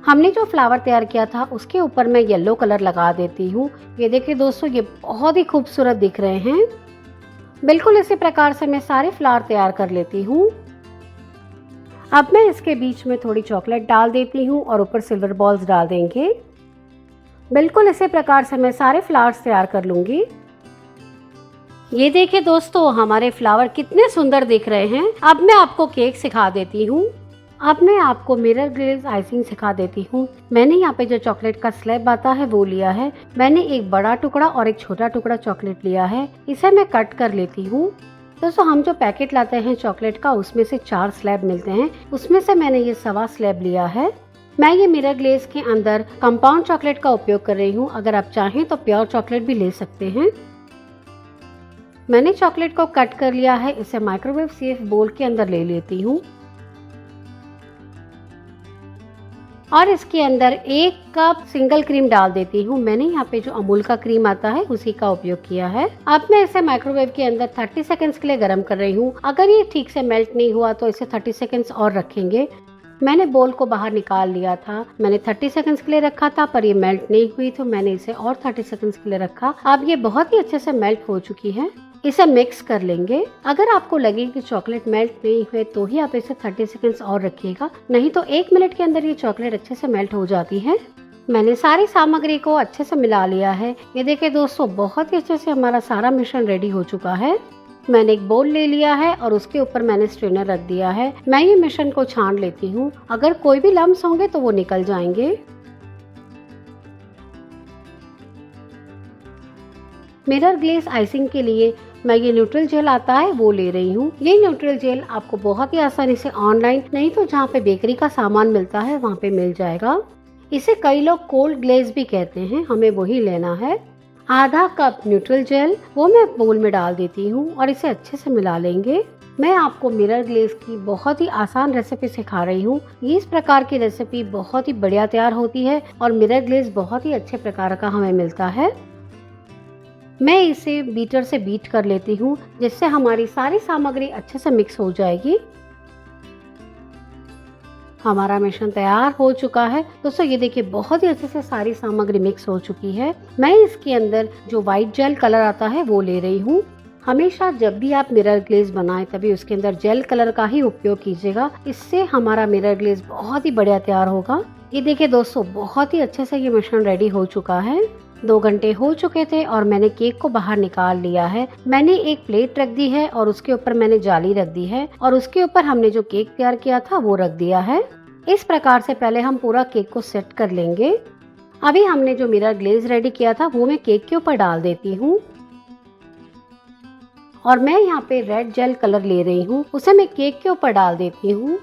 हमने जो फ्लावर तैयार किया था उसके ऊपर मैं येलो कलर लगा देती हूँ। ये देखिए दोस्तों, ये बहुत ही खूबसूरत दिख रहे हैं। बिल्कुल इसी प्रकार से मैं सारे फ्लावर तैयार कर लेती हूँ। अब मैं इसके बीच में थोड़ी चॉकलेट डाल देती हूँ और ऊपर सिल्वर बॉल्स डाल देंगे। बिल्कुल इसी प्रकार से मैं सारे फ्लावर्स तैयार कर लूंगी। ये देखिए दोस्तों, हमारे फ्लावर कितने सुंदर दिख रहे हैं। अब मैं आपको केक सिखा देती हूँ। अब मैं आपको मिरर ग्लेज आइसिंग सिखा देती हूँ। मैंने यहाँ पे जो चॉकलेट का स्लैब आता है वो लिया है। मैंने एक बड़ा टुकड़ा और एक छोटा टुकड़ा चॉकलेट लिया है। इसे मैं कट कर लेती हूँ। दोस्तों, हम जो पैकेट लाते हैं चॉकलेट का उसमें से 4 स्लैब मिलते हैं। उसमें से मैंने ये 1.25 स्लैब लिया है। मैं ये मिरर ग्लेज के अंदर कंपाउंड चॉकलेट का उपयोग कर रही हूँ। अगर आप चाहें तो प्योर चॉकलेट भी ले सकते हैं। मैंने चॉकलेट को कट कर लिया है। इसे माइक्रोवेव सेफ बोल के अंदर ले लेती हूँ और इसके अंदर 1 कप सिंगल क्रीम डाल देती हूँ। मैंने यहाँ पे जो अमूल का क्रीम आता है उसी का उपयोग किया है। अब मैं इसे माइक्रोवेव के अंदर 30 सेकंड्स के लिए गर्म कर रही हूँ। अगर ये ठीक से मेल्ट नहीं हुआ तो इसे 30 सेकंड्स और रखेंगे। मैंने बोल को बाहर निकाल लिया था। मैंने 30 सेकंड्स के लिए रखा था पर ये मेल्ट नहीं हुई तो मैंने इसे और 30 सेकंड्स के लिए रखा। अब ये बहुत ही अच्छे से मेल्ट हो चुकी है। इसे मिक्स कर लेंगे। अगर आपको लगे कि चॉकलेट मेल्ट नहीं हुए तो ही आप इसे 30 सेकंड्स और रखिएगा, नहीं तो 1 मिनट के अंदर ये चॉकलेट अच्छे से मेल्ट हो जाती है। मैंने सारी सामग्री को अच्छे से मिला लिया है। ये देखिए दोस्तों, बहुत ही अच्छे से हमारा सारा मिश्रण रेडी हो चुका है। मैंने एक बोल ले लिया है और उसके ऊपर मैंने स्ट्रेनर रख दिया है। मैं ये मिश्रण को छान लेती हूँ। अगर कोई भी लम्स होंगे तो वो निकल जाएंगे। मिरर ग्लेज आइसिंग के लिए मैं ये न्यूट्रल जेल आता है वो ले रही हूँ। ये न्यूट्रल जेल आपको बहुत ही आसानी से ऑनलाइन नहीं तो जहाँ पे बेकरी का सामान मिलता है वहाँ पे मिल जाएगा। इसे कई लोग कोल्ड ग्लेज भी कहते हैं, हमें वही लेना है। आधा कप न्यूट्रल जेल वो मैं बोल में डाल देती हूँ और इसे अच्छे से मिला लेंगे। मैं आपको मिरर ग्लेज की बहुत ही आसान रेसिपी सिखा रही हूँ। इस प्रकार की रेसिपी बहुत ही बढ़िया तैयार होती है और मिरर ग्लेज बहुत ही अच्छे प्रकार का हमें मिलता है। मैं इसे बीटर से बीट कर लेती हूँ जिससे हमारी सारी सामग्री अच्छे से मिक्स हो जाएगी। हमारा मिश्रण तैयार हो चुका है। दोस्तों, ये देखिए बहुत ही अच्छे से सारी सामग्री मिक्स हो चुकी है। मैं इसके अंदर जो व्हाइट जेल कलर आता है वो ले रही हूँ। हमेशा जब भी आप मिरर ग्लेज बनाएं तभी उसके अंदर जेल कलर का ही उपयोग कीजिएगा। इससे हमारा मिरर ग्लेज बहुत ही बढ़िया तैयार होगा। ये देखिए दोस्तों, बहुत ही अच्छे से ये मिश्रण रेडी हो चुका है। 2 घंटे हो चुके थे और मैंने केक को बाहर निकाल लिया है। मैंने एक प्लेट रख दी है और उसके ऊपर मैंने जाली रख दी है और उसके ऊपर हमने जो केक तैयार किया था वो रख दिया है। इस प्रकार से पहले हम पूरा केक को सेट कर लेंगे। अभी हमने जो मिरर ग्लेज रेडी किया था वो मैं केक के ऊपर डाल देती हूँ और मैं यहाँ पे रेड जेल कलर ले रही हूँ, उसे मैं केक के ऊपर डाल देती हूँ।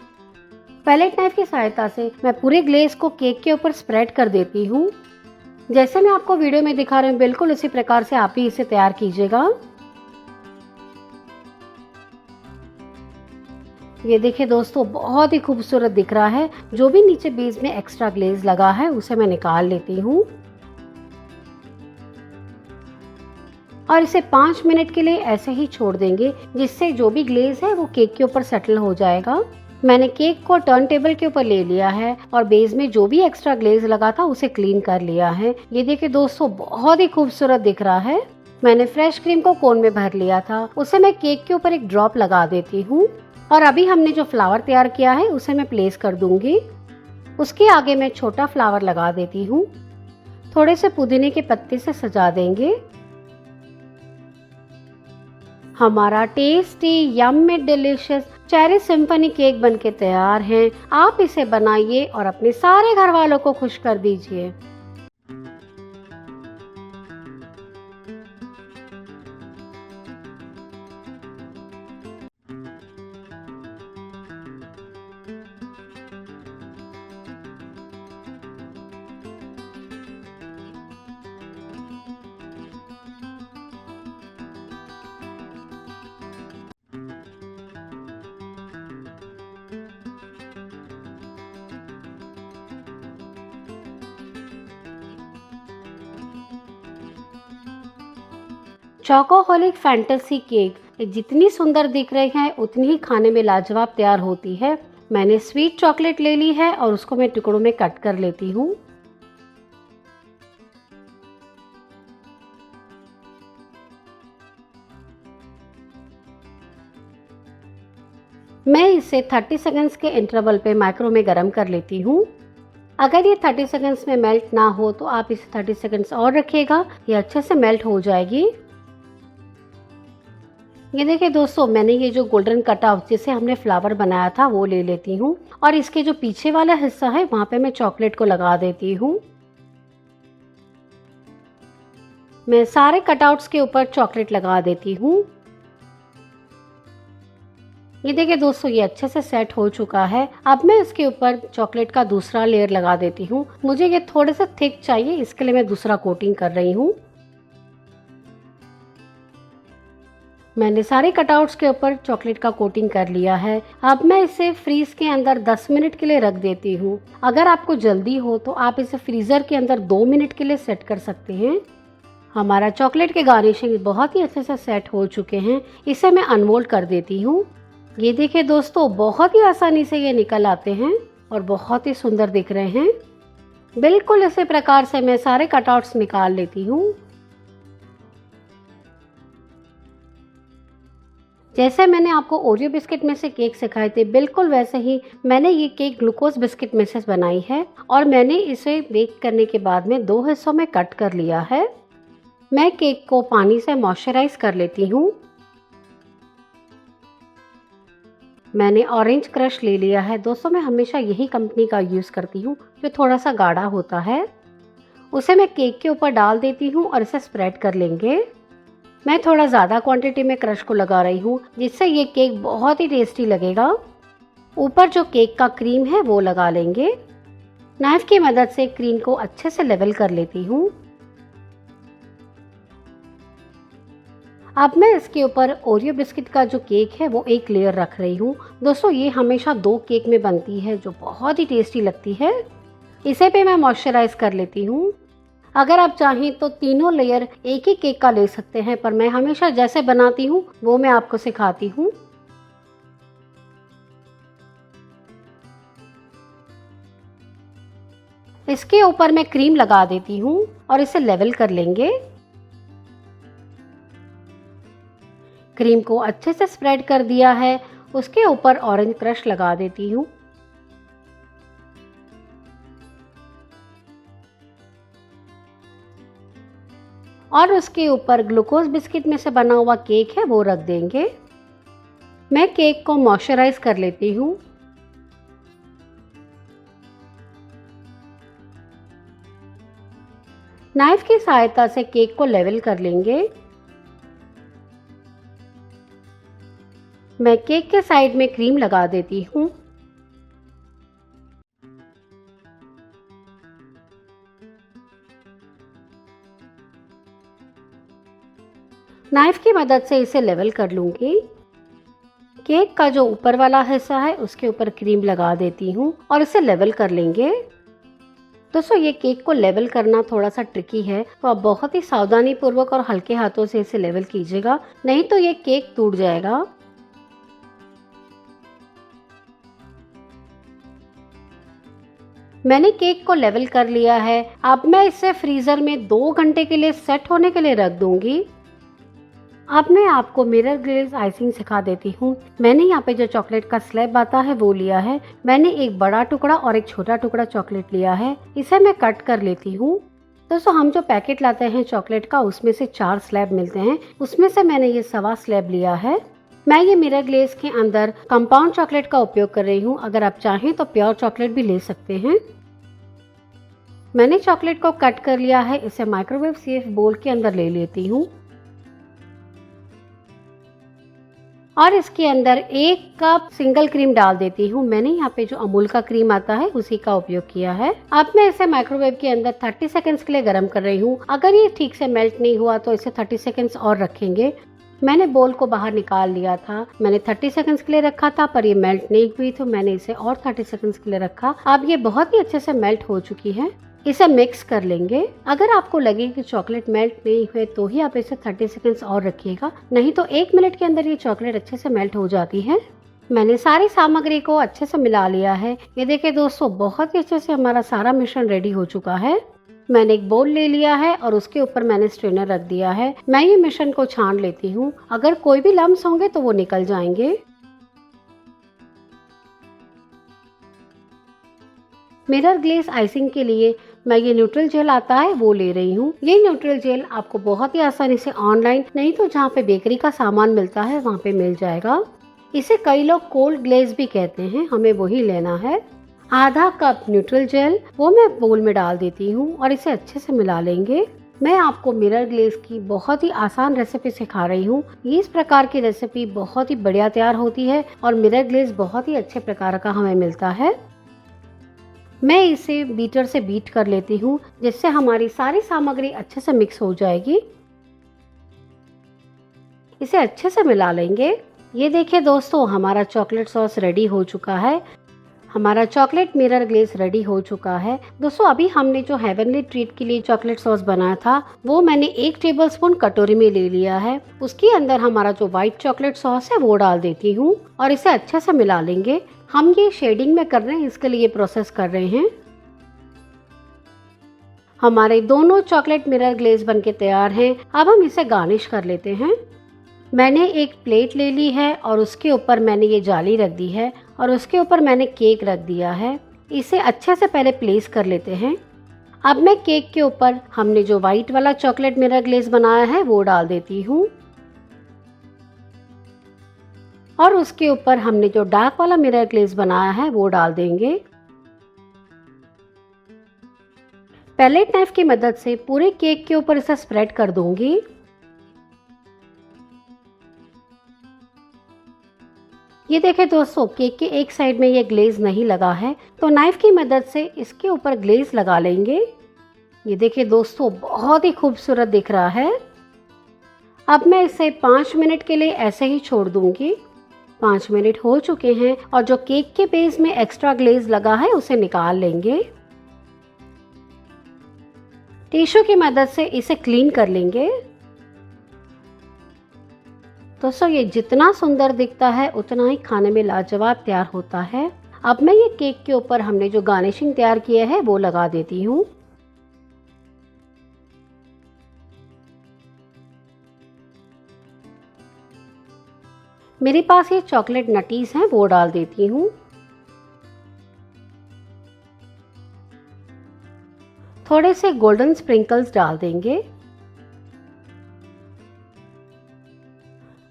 पैलेट नाइफ की सहायता से मैं पूरे ग्लेज को केक के ऊपर स्प्रेड कर देती हूँ। जैसे मैं आपको वीडियो में दिखा रही हूँ बिल्कुल इसी प्रकार से आप ही इसे तैयार कीजिएगा। ये देखिए दोस्तों, बहुत ही खूबसूरत दिख रहा है। जो भी नीचे बेस में एक्स्ट्रा ग्लेज लगा है उसे मैं निकाल लेती हूँ और इसे 5 मिनट के लिए ऐसे ही छोड़ देंगे जिससे जो भी ग्लेज है वो केक के ऊपर सेटल हो जाएगा। मैंने केक को टर्न टेबल के ऊपर ले लिया है और बेस में जो भी एक्स्ट्रा ग्लेज लगा था उसे क्लीन कर लिया है। ये देखिए दोस्तों, बहुत ही खूबसूरत दिख रहा है। मैंने फ्रेश क्रीम को कोन में भर लिया था, उसे मैं केक के ऊपर एक ड्रॉप लगा देती हूँ और अभी हमने जो फ्लावर तैयार किया है उसे मैं प्लेस कर दूंगी। उसके आगे मैं छोटा फ्लावर लगा देती हूँ। थोड़े से पुदीने के पत्ते से सजा देंगे। हमारा tasty yummy delicious cherry symphony cake बनके तैयार है। आप इसे बनाइए और अपने सारे घर वालों को खुश कर दीजिए। चॉकोहोलिक फैंटेसी केक ये जितनी सुंदर दिख रही है उतनी ही खाने में लाजवाब तैयार होती है। मैंने स्वीट चॉकलेट ले ली है और उसको मैं टुकड़ों में कट कर लेती हूँ। मैं इसे 30 सेकंड्स के इंटरवल पे माइक्रो में गर्म कर लेती हूँ। अगर ये 30 सेकंड्स में मेल्ट ना हो तो आप इसे 30 सेकंड्स और रखिएगा, ये अच्छे से मेल्ट हो जाएगी। ये देखिए दोस्तों, मैंने ये जो गोल्डन कटआउट जिसे हमने फ्लावर बनाया था वो ले लेती हूँ और इसके जो पीछे वाला हिस्सा है वहाँ पे मैं चॉकलेट को लगा देती हूँ। मैं सारे कटआउट्स के ऊपर चॉकलेट लगा देती हूँ। ये देखिए दोस्तों, ये अच्छे से सेट हो चुका है। अब मैं इसके ऊपर चॉकलेट का दूसरा लेयर लगा देती हूँ। मुझे ये थोड़े से थिक चाहिए, इसके लिए मैं दूसरा कोटिंग कर रही हूँ। मैंने सारे कटआउट्स के ऊपर चॉकलेट का कोटिंग कर लिया है। अब मैं इसे फ्रीज के अंदर 10 मिनट के लिए रख देती हूँ। अगर आपको जल्दी हो तो आप इसे फ्रीजर के अंदर 2 मिनट के लिए सेट कर सकते हैं। हमारा चॉकलेट के गार्निशिंग बहुत ही अच्छे से सेट हो चुके हैं। इसे मैं अनमोल्ड कर देती हूँ। ये देखिए दोस्तों, बहुत ही आसानी से ये निकल आते हैं और बहुत ही सुंदर दिख रहे हैं। बिल्कुल इसी प्रकार से मैं सारे कटआउट्स निकाल लेती हूँ। जैसे मैंने आपको ओरियो बिस्किट में से केक सिखाए थे, बिल्कुल वैसे ही मैंने ये केक ग्लूकोज बिस्किट में से बनाई है और मैंने इसे बेक करने के बाद में 2 हिस्सों में कट कर लिया है। मैं केक को पानी से मॉइस्चराइज कर लेती हूँ। मैंने ऑरेंज क्रश ले लिया है। दोस्तों, मैं हमेशा यही कंपनी का यूज़ करती हूँ जो थोड़ा सा गाढ़ा होता है। उसे मैं केक के ऊपर डाल देती हूँ और इसे स्प्रेड कर लेंगे। मैं थोड़ा ज़्यादा क्वांटिटी में क्रश को लगा रही हूँ जिससे ये केक बहुत ही टेस्टी लगेगा। ऊपर जो केक का क्रीम है वो लगा लेंगे। नाइफ की मदद से क्रीम को अच्छे से लेवल कर लेती हूँ। अब मैं इसके ऊपर ओरियो बिस्किट का जो केक है वो एक लेयर रख रही हूँ। दोस्तों, ये हमेशा 2 केक में बनती है जो बहुत ही टेस्टी लगती है। इसे पे मैं मॉइस्चराइज कर लेती हूँ। अगर आप चाहें तो तीनों लेयर एक ही केक का ले सकते हैं, पर मैं हमेशा जैसे बनाती हूँ वो मैं आपको सिखाती हूँ। इसके ऊपर मैं क्रीम लगा देती हूँ और इसे लेवल कर लेंगे। क्रीम को अच्छे से स्प्रेड कर दिया है। उसके ऊपर ऑरेंज क्रश लगा देती हूँ। और उसके ऊपर ग्लूकोज बिस्किट में से बना हुआ केक है वो रख देंगे। मैं केक को मॉइस्चराइज कर लेती हूँ। नाइफ की सहायता से केक को लेवल कर लेंगे। मैं केक के साइड में क्रीम लगा देती हूँ। नाइफ की मदद से इसे लेवल कर लूंगी। केक का जो ऊपर वाला हिस्सा है उसके ऊपर क्रीम लगा देती हूँ और इसे लेवल कर लेंगे। दोस्तों, ये केक को लेवल करना थोड़ा सा ट्रिकी है, तो आप बहुत ही सावधानी पूर्वक और हल्के हाथों से इसे लेवल कीजिएगा, नहीं तो ये केक टूट जाएगा। मैंने केक को लेवल कर लिया है। अब मैं इसे फ्रीजर में 2 घंटे के लिए सेट होने के लिए रख दूंगी। अब मैं आपको मिरर ग्लेज आइसिंग सिखा देती हूँ। मैंने यहाँ पे जो चॉकलेट का स्लैब आता है वो लिया है। मैंने एक बड़ा टुकड़ा और एक छोटा टुकड़ा चॉकलेट लिया है। इसे मैं कट कर लेती हूँ। दोस्तों, हम जो पैकेट लाते हैं चॉकलेट का उसमें से 4 स्लैब मिलते हैं, उसमें से मैंने ये 1.25 स्लैब लिया है। मैं ये मिरर ग्लेज के अंदर कंपाउंड चॉकलेट का उपयोग कर रही हूँ। अगर आप चाहें तो प्योर चॉकलेट भी ले सकते हैं। मैंने चॉकलेट को कट कर लिया है। इसे माइक्रोवेव सेफ बोल के अंदर ले लेती हूँ और इसके अंदर 1 कप सिंगल क्रीम डाल देती हूँ। मैंने यहाँ पे जो अमूल का क्रीम आता है उसी का उपयोग किया है। अब मैं इसे माइक्रोवेव के अंदर 30 सेकंड्स के लिए गर्म कर रही हूँ। अगर ये ठीक से मेल्ट नहीं हुआ तो इसे 30 सेकंड्स और रखेंगे। मैंने बोल को बाहर निकाल लिया था। मैंने 30 सेकंड्स के लिए रखा था पर ये मेल्ट नहीं हुई, तो मैंने इसे और 30 सेकंड्स के लिए रखा। अब ये बहुत ही अच्छे से मेल्ट हो चुकी है। इसे मिक्स कर लेंगे। अगर आपको लगे कि चॉकलेट मेल्ट नहीं हुए तो ही आप इसे 30 सेकेंड्स और रखिएगा, नहीं तो 1 मिनट के अंदर ये चॉकलेट अच्छे से मेल्ट हो जाती है। मैंने सारी सामग्री को अच्छे से मिला लिया है। ये देखिए दोस्तों, बहुत ही अच्छे से हमारा सारा मिश्रण रेडी हो चुका है। मैंने एक बोल ले लिया है और उसके ऊपर मैंने स्ट्रेनर रख दिया है। मैं ये मिश्रण को छान लेती हूँ। अगर कोई भी लम्स होंगे तो वो निकल जाएंगे। मिरर ग्लेस आइसिंग के लिए मैं ये न्यूट्रल जेल आता है वो ले रही हूँ। ये न्यूट्रल जेल आपको बहुत ही आसानी से ऑनलाइन, नहीं तो जहाँ पे बेकरी का सामान मिलता है वहाँ पे मिल जाएगा। इसे कई लोग कोल्ड ग्लेज भी कहते हैं, हमें वही लेना है। आधा कप न्यूट्रल जेल वो मैं बोल में डाल देती हूँ और इसे अच्छे से मिला लेंगे। मैं आपको मिरर ग्लेज की बहुत ही आसान रेसिपी सिखा रही हूँ। इस प्रकार की रेसिपी बहुत ही बढ़िया तैयार होती है और मिरर ग्लेज बहुत ही अच्छे प्रकार का हमें मिलता है। मैं इसे बीटर से बीट कर लेती हूँ, जिससे हमारी सारी सामग्री अच्छे से मिक्स हो जाएगी। इसे अच्छे से मिला लेंगे। ये देखिए दोस्तों, हमारा चॉकलेट सॉस रेडी हो चुका है। हमारा चॉकलेट मिरर ग्लेज रेडी हो चुका है। दोस्तों, अभी हमने जो हेवनली ट्रीट के लिए चॉकलेट सॉस बनाया था वो मैंने 1 टेबलस्पून कटोरी में ले लिया है। उसके अंदर हमारा जो व्हाइट चॉकलेट सॉस है वो डाल देती हूँ और इसे अच्छे से मिला लेंगे। हम ये शेडिंग में कर रहे हैं, इसके लिए ये प्रोसेस कर रहे हैं। हमारे दोनों चॉकलेट मिरर ग्लेज बनके तैयार हैं। अब हम इसे गार्निश कर लेते हैं। मैंने एक प्लेट ले ली है और उसके ऊपर मैंने ये जाली रख दी है और उसके ऊपर मैंने केक रख दिया है। इसे अच्छे से पहले प्लेस कर लेते हैं। अब मैं केक के ऊपर हमने जो व्हाइट वाला चॉकलेट मिरर ग्लेज बनाया है वो डाल देती हूँ और उसके ऊपर हमने जो डार्क वाला मिरर ग्लेज बनाया है वो डाल देंगे। पैलेट नाइफ की मदद से पूरे केक के ऊपर इसे स्प्रेड कर दूंगी। ये देखें दोस्तों, केक के एक साइड में ये ग्लेज नहीं लगा है, तो नाइफ की मदद से इसके ऊपर ग्लेज लगा लेंगे। ये देखिए दोस्तों, बहुत ही खूबसूरत दिख रहा है। अब मैं इसे 5 मिनट के लिए ऐसे ही छोड़ दूंगी। 5 मिनट हो चुके हैं और जो केक के बेस में एक्स्ट्रा ग्लेज लगा है उसे निकाल लेंगे। टिश्यू की मदद से इसे क्लीन कर लेंगे। दोस्तों, ये जितना सुंदर दिखता है उतना ही खाने में लाजवाब तैयार होता है। अब मैं ये केक के ऊपर हमने जो गार्निशिंग तैयार किया है वो लगा देती हूँ। मेरे पास ये चॉकलेट नटीज हैं वो डाल देती हूँ। थोड़े से गोल्डन स्प्रिंकल्स डाल देंगे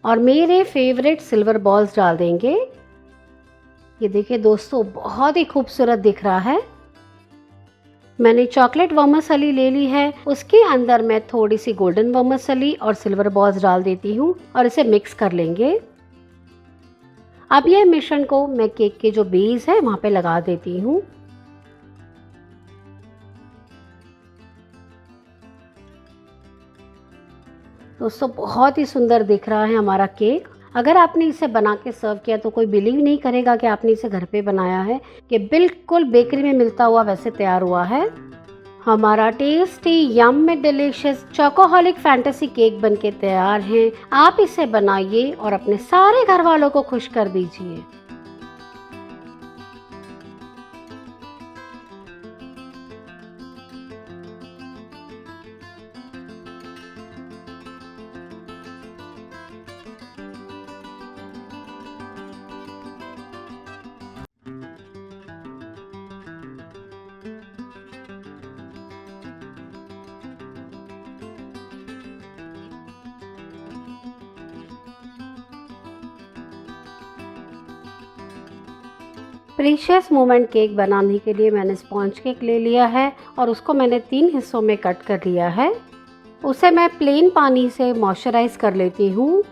और मेरे फेवरेट सिल्वर बॉल्स डाल देंगे। ये देखिए दोस्तों, बहुत ही खूबसूरत दिख रहा है। मैंने चॉकलेट वर्मिसेली ले ली है, उसके अंदर मैं थोड़ी सी गोल्डन वर्मिसेली और सिल्वर बॉल्स डाल देती हूँ और इसे मिक्स कर लेंगे। अब यह मिश्रण को मैं केक के जो बेस है वहां पे लगा देती हूँ। दोस्तों, बहुत ही सुंदर दिख रहा है हमारा केक। अगर आपने इसे बना के सर्व किया तो कोई बिलीव नहीं करेगा कि आपने इसे घर पे बनाया है, कि बिल्कुल बेकरी में मिलता हुआ वैसे तैयार हुआ है। हमारा टेस्टी यम में डिलीशियस चोकोहॉलिक फैंटेसी केक बनके तैयार है। आप इसे बनाइए और अपने सारे घर वालों को खुश कर दीजिए। प्रीशियस मोमेंट केक बनाने के लिए मैंने स्पॉन्ज केक ले लिया है और उसको मैंने 3 हिस्सों में कट कर लिया है। उसे मैं प्लेन पानी से मॉइस्चराइज कर लेती हूँ।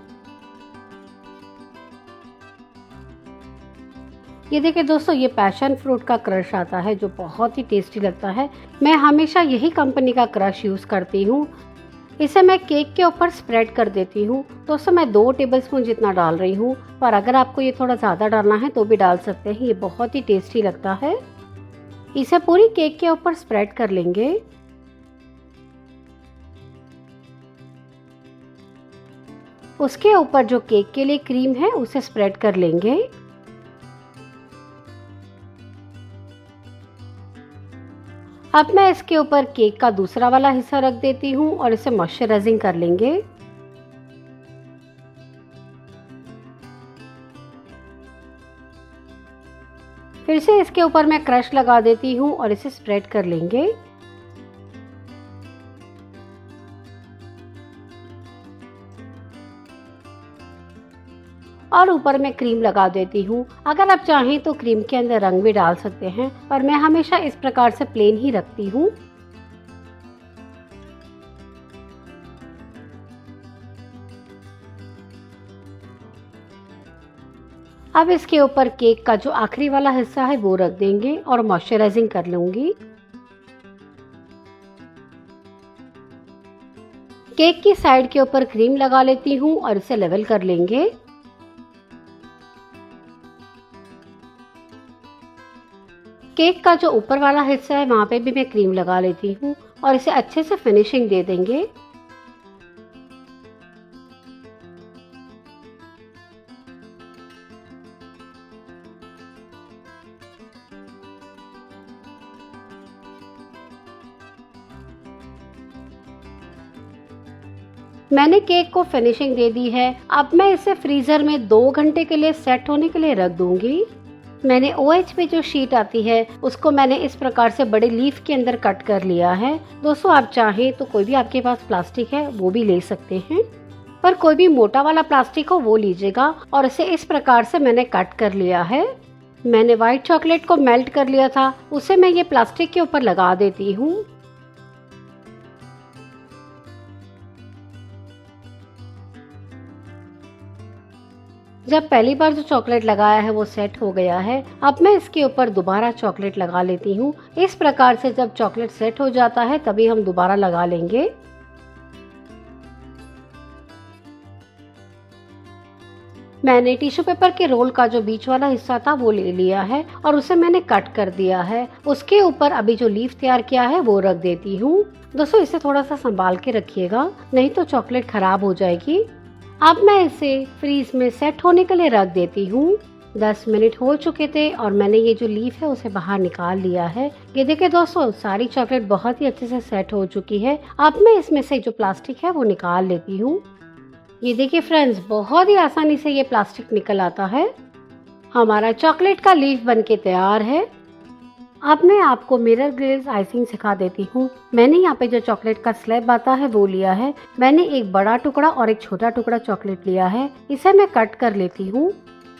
ये देखिए दोस्तों, ये पैशन फ्रूट का क्रश आता है जो बहुत ही टेस्टी लगता है। मैं हमेशा यही कंपनी का क्रश यूज़ करती हूँ। इसे मैं केक के ऊपर स्प्रेड कर देती हूँ। दोस्तों, मैं 2 टेबलस्पून जितना डाल रही हूँ, पर अगर आपको ये थोड़ा ज़्यादा डालना है तो भी डाल सकते हैं। ये बहुत ही टेस्टी लगता है। इसे पूरी केक के ऊपर स्प्रेड कर लेंगे। उसके ऊपर जो केक के लिए क्रीम है उसे स्प्रेड कर लेंगे। अब मैं इसके ऊपर केक का दूसरा वाला हिस्सा रख देती हूँ और इसे मॉइस्चराइजिंग कर लेंगे। फिर से इसके ऊपर मैं क्रश लगा देती हूँ और इसे स्प्रेड कर लेंगे। और ऊपर मैं क्रीम लगा देती हूँ। अगर आप चाहें तो क्रीम के अंदर रंग भी डाल सकते हैं, पर मैं हमेशा इस प्रकार से प्लेन ही रखती हूँ। अब इसके ऊपर केक का जो आखिरी वाला हिस्सा है वो रख देंगे और मॉइस्चराइजिंग कर लूंगी। केक की साइड के ऊपर क्रीम लगा लेती हूँ और इसे लेवल कर लेंगे। केक का जो ऊपर वाला हिस्सा है वहां पे भी मैं क्रीम लगा लेती हूँ और इसे अच्छे से फिनिशिंग दे देंगे। मैंने केक को फिनिशिंग दे दी है। अब मैं इसे फ्रीजर में 2 घंटे के लिए सेट होने के लिए रख दूंगी। मैंने OHP जो शीट आती है उसको मैंने इस प्रकार से बड़े लीफ के अंदर कट कर लिया है। दोस्तों आप चाहें तो कोई भी आपके पास प्लास्टिक है वो भी ले सकते हैं, पर कोई भी मोटा वाला प्लास्टिक हो वो लीजिएगा। और इसे इस प्रकार से मैंने कट कर लिया है। मैंने व्हाइट चॉकलेट को मेल्ट कर लिया था, उसे मैं ये प्लास्टिक के ऊपर लगा देती हूँ। जब पहली बार जो चॉकलेट लगाया है वो सेट हो गया है, अब मैं इसके ऊपर दोबारा चॉकलेट लगा लेती हूँ। इस प्रकार से जब चॉकलेट सेट हो जाता है तभी हम दोबारा लगा लेंगे। मैंने टिश्यू पेपर के रोल का जो बीच वाला हिस्सा था वो ले लिया है और उसे मैंने कट कर दिया है। उसके ऊपर अभी जो लीफ तैयार किया है वो रख देती हूँ। दोस्तों इसे थोड़ा सा संभाल के रखिएगा, नहीं तो चॉकलेट खराब हो जाएगी। अब मैं इसे फ्रीज में सेट होने के लिए रख देती हूँ। 10 मिनट हो चुके थे और मैंने ये जो लीफ है उसे बाहर निकाल लिया है। ये देखिए दोस्तों, सारी चॉकलेट बहुत ही अच्छे से सेट हो चुकी है। अब मैं इसमें से जो प्लास्टिक है वो निकाल लेती हूँ। ये देखिए फ्रेंड्स, बहुत ही आसानी से ये प्लास्टिक निकल आता है। हमारा चॉकलेट का लीफ बनके तैयार है। अब मैं आपको मिरर ग्लेज आइसिंग सिखा देती हूँ। मैंने यहाँ पे जो चॉकलेट का स्लैब आता है वो लिया है। मैंने एक बड़ा टुकड़ा और एक छोटा टुकड़ा चॉकलेट लिया है, इसे मैं कट कर लेती हूँ।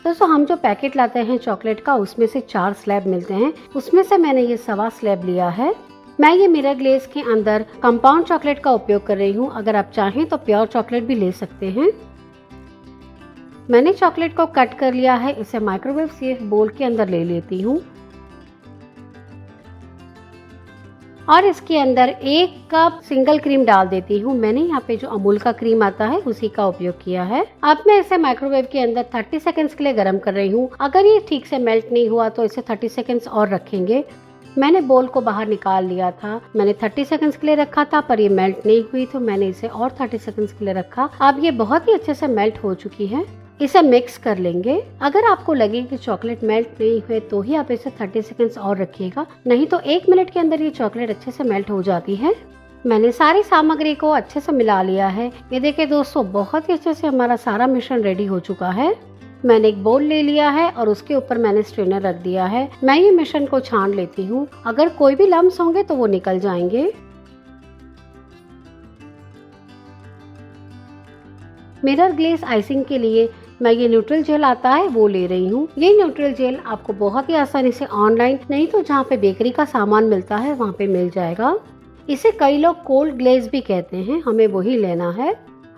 दोस्तों हम जो पैकेट लाते हैं चॉकलेट का उसमें से 4 स्लैब मिलते हैं, उसमें से मैंने ये 1.25 स्लैब लिया है। मैं ये मिरर ग्लेज के अंदर कंपाउंड चॉकलेट का उपयोग कर रही हूँ। अगर आप चाहें तो प्योर चॉकलेट भी ले सकते हैं। मैंने चॉकलेट को कट कर लिया है, इसे माइक्रोवेव सेफ बोल के अंदर ले लेती हूँ और इसके अंदर 1 कप सिंगल क्रीम डाल देती हूँ। मैंने यहाँ पे जो अमूल का क्रीम आता है उसी का उपयोग किया है। अब मैं इसे माइक्रोवेव के अंदर 30 सेकंड्स के लिए गर्म कर रही हूँ। अगर ये ठीक से मेल्ट नहीं हुआ तो इसे 30 सेकंड्स और रखेंगे। मैंने बोल को बाहर निकाल लिया था। मैंने 30 सेकंड्स के लिए रखा था पर ये मेल्ट नहीं हुई, तो मैंने इसे और 30 सेकंड्स के लिए रखा। अब ये बहुत ही अच्छे से मेल्ट हो चुकी है। इसे मिक्स कर लेंगे। अगर आपको लगे कि चॉकलेट मेल्ट नहीं हुए तो ही आप इसे 30 सेकंड्स और रखिएगा, नहीं तो 1 मिनट के अंदर ये चॉकलेट अच्छे से मेल्ट हो जाती है। मैंने सारी सामग्री को अच्छे से मिला लिया है। ये देखिए दोस्तों, बहुत ही अच्छे से हमारा सारा मिश्रण रेडी हो चुका है। मैंने एक बोल ले लिया है और उसके ऊपर मैंने स्ट्रेनर रख दिया है। मैं ये मिश्रण को छान लेती हूँ। अगर कोई भी लम्स होंगे तो वो निकल जाएंगे। मिरर ग्लेज आइसिंग के लिए मैं ये न्यूट्रल जेल आता है वो ले रही हूँ। ये न्यूट्रल जेल आपको बहुत ही आसानी से ऑनलाइन, नहीं तो जहाँ पे बेकरी का सामान मिलता है वहाँ पे मिल जाएगा। इसे कई लोग कोल्ड ग्लेज भी कहते हैं, हमें वही लेना है।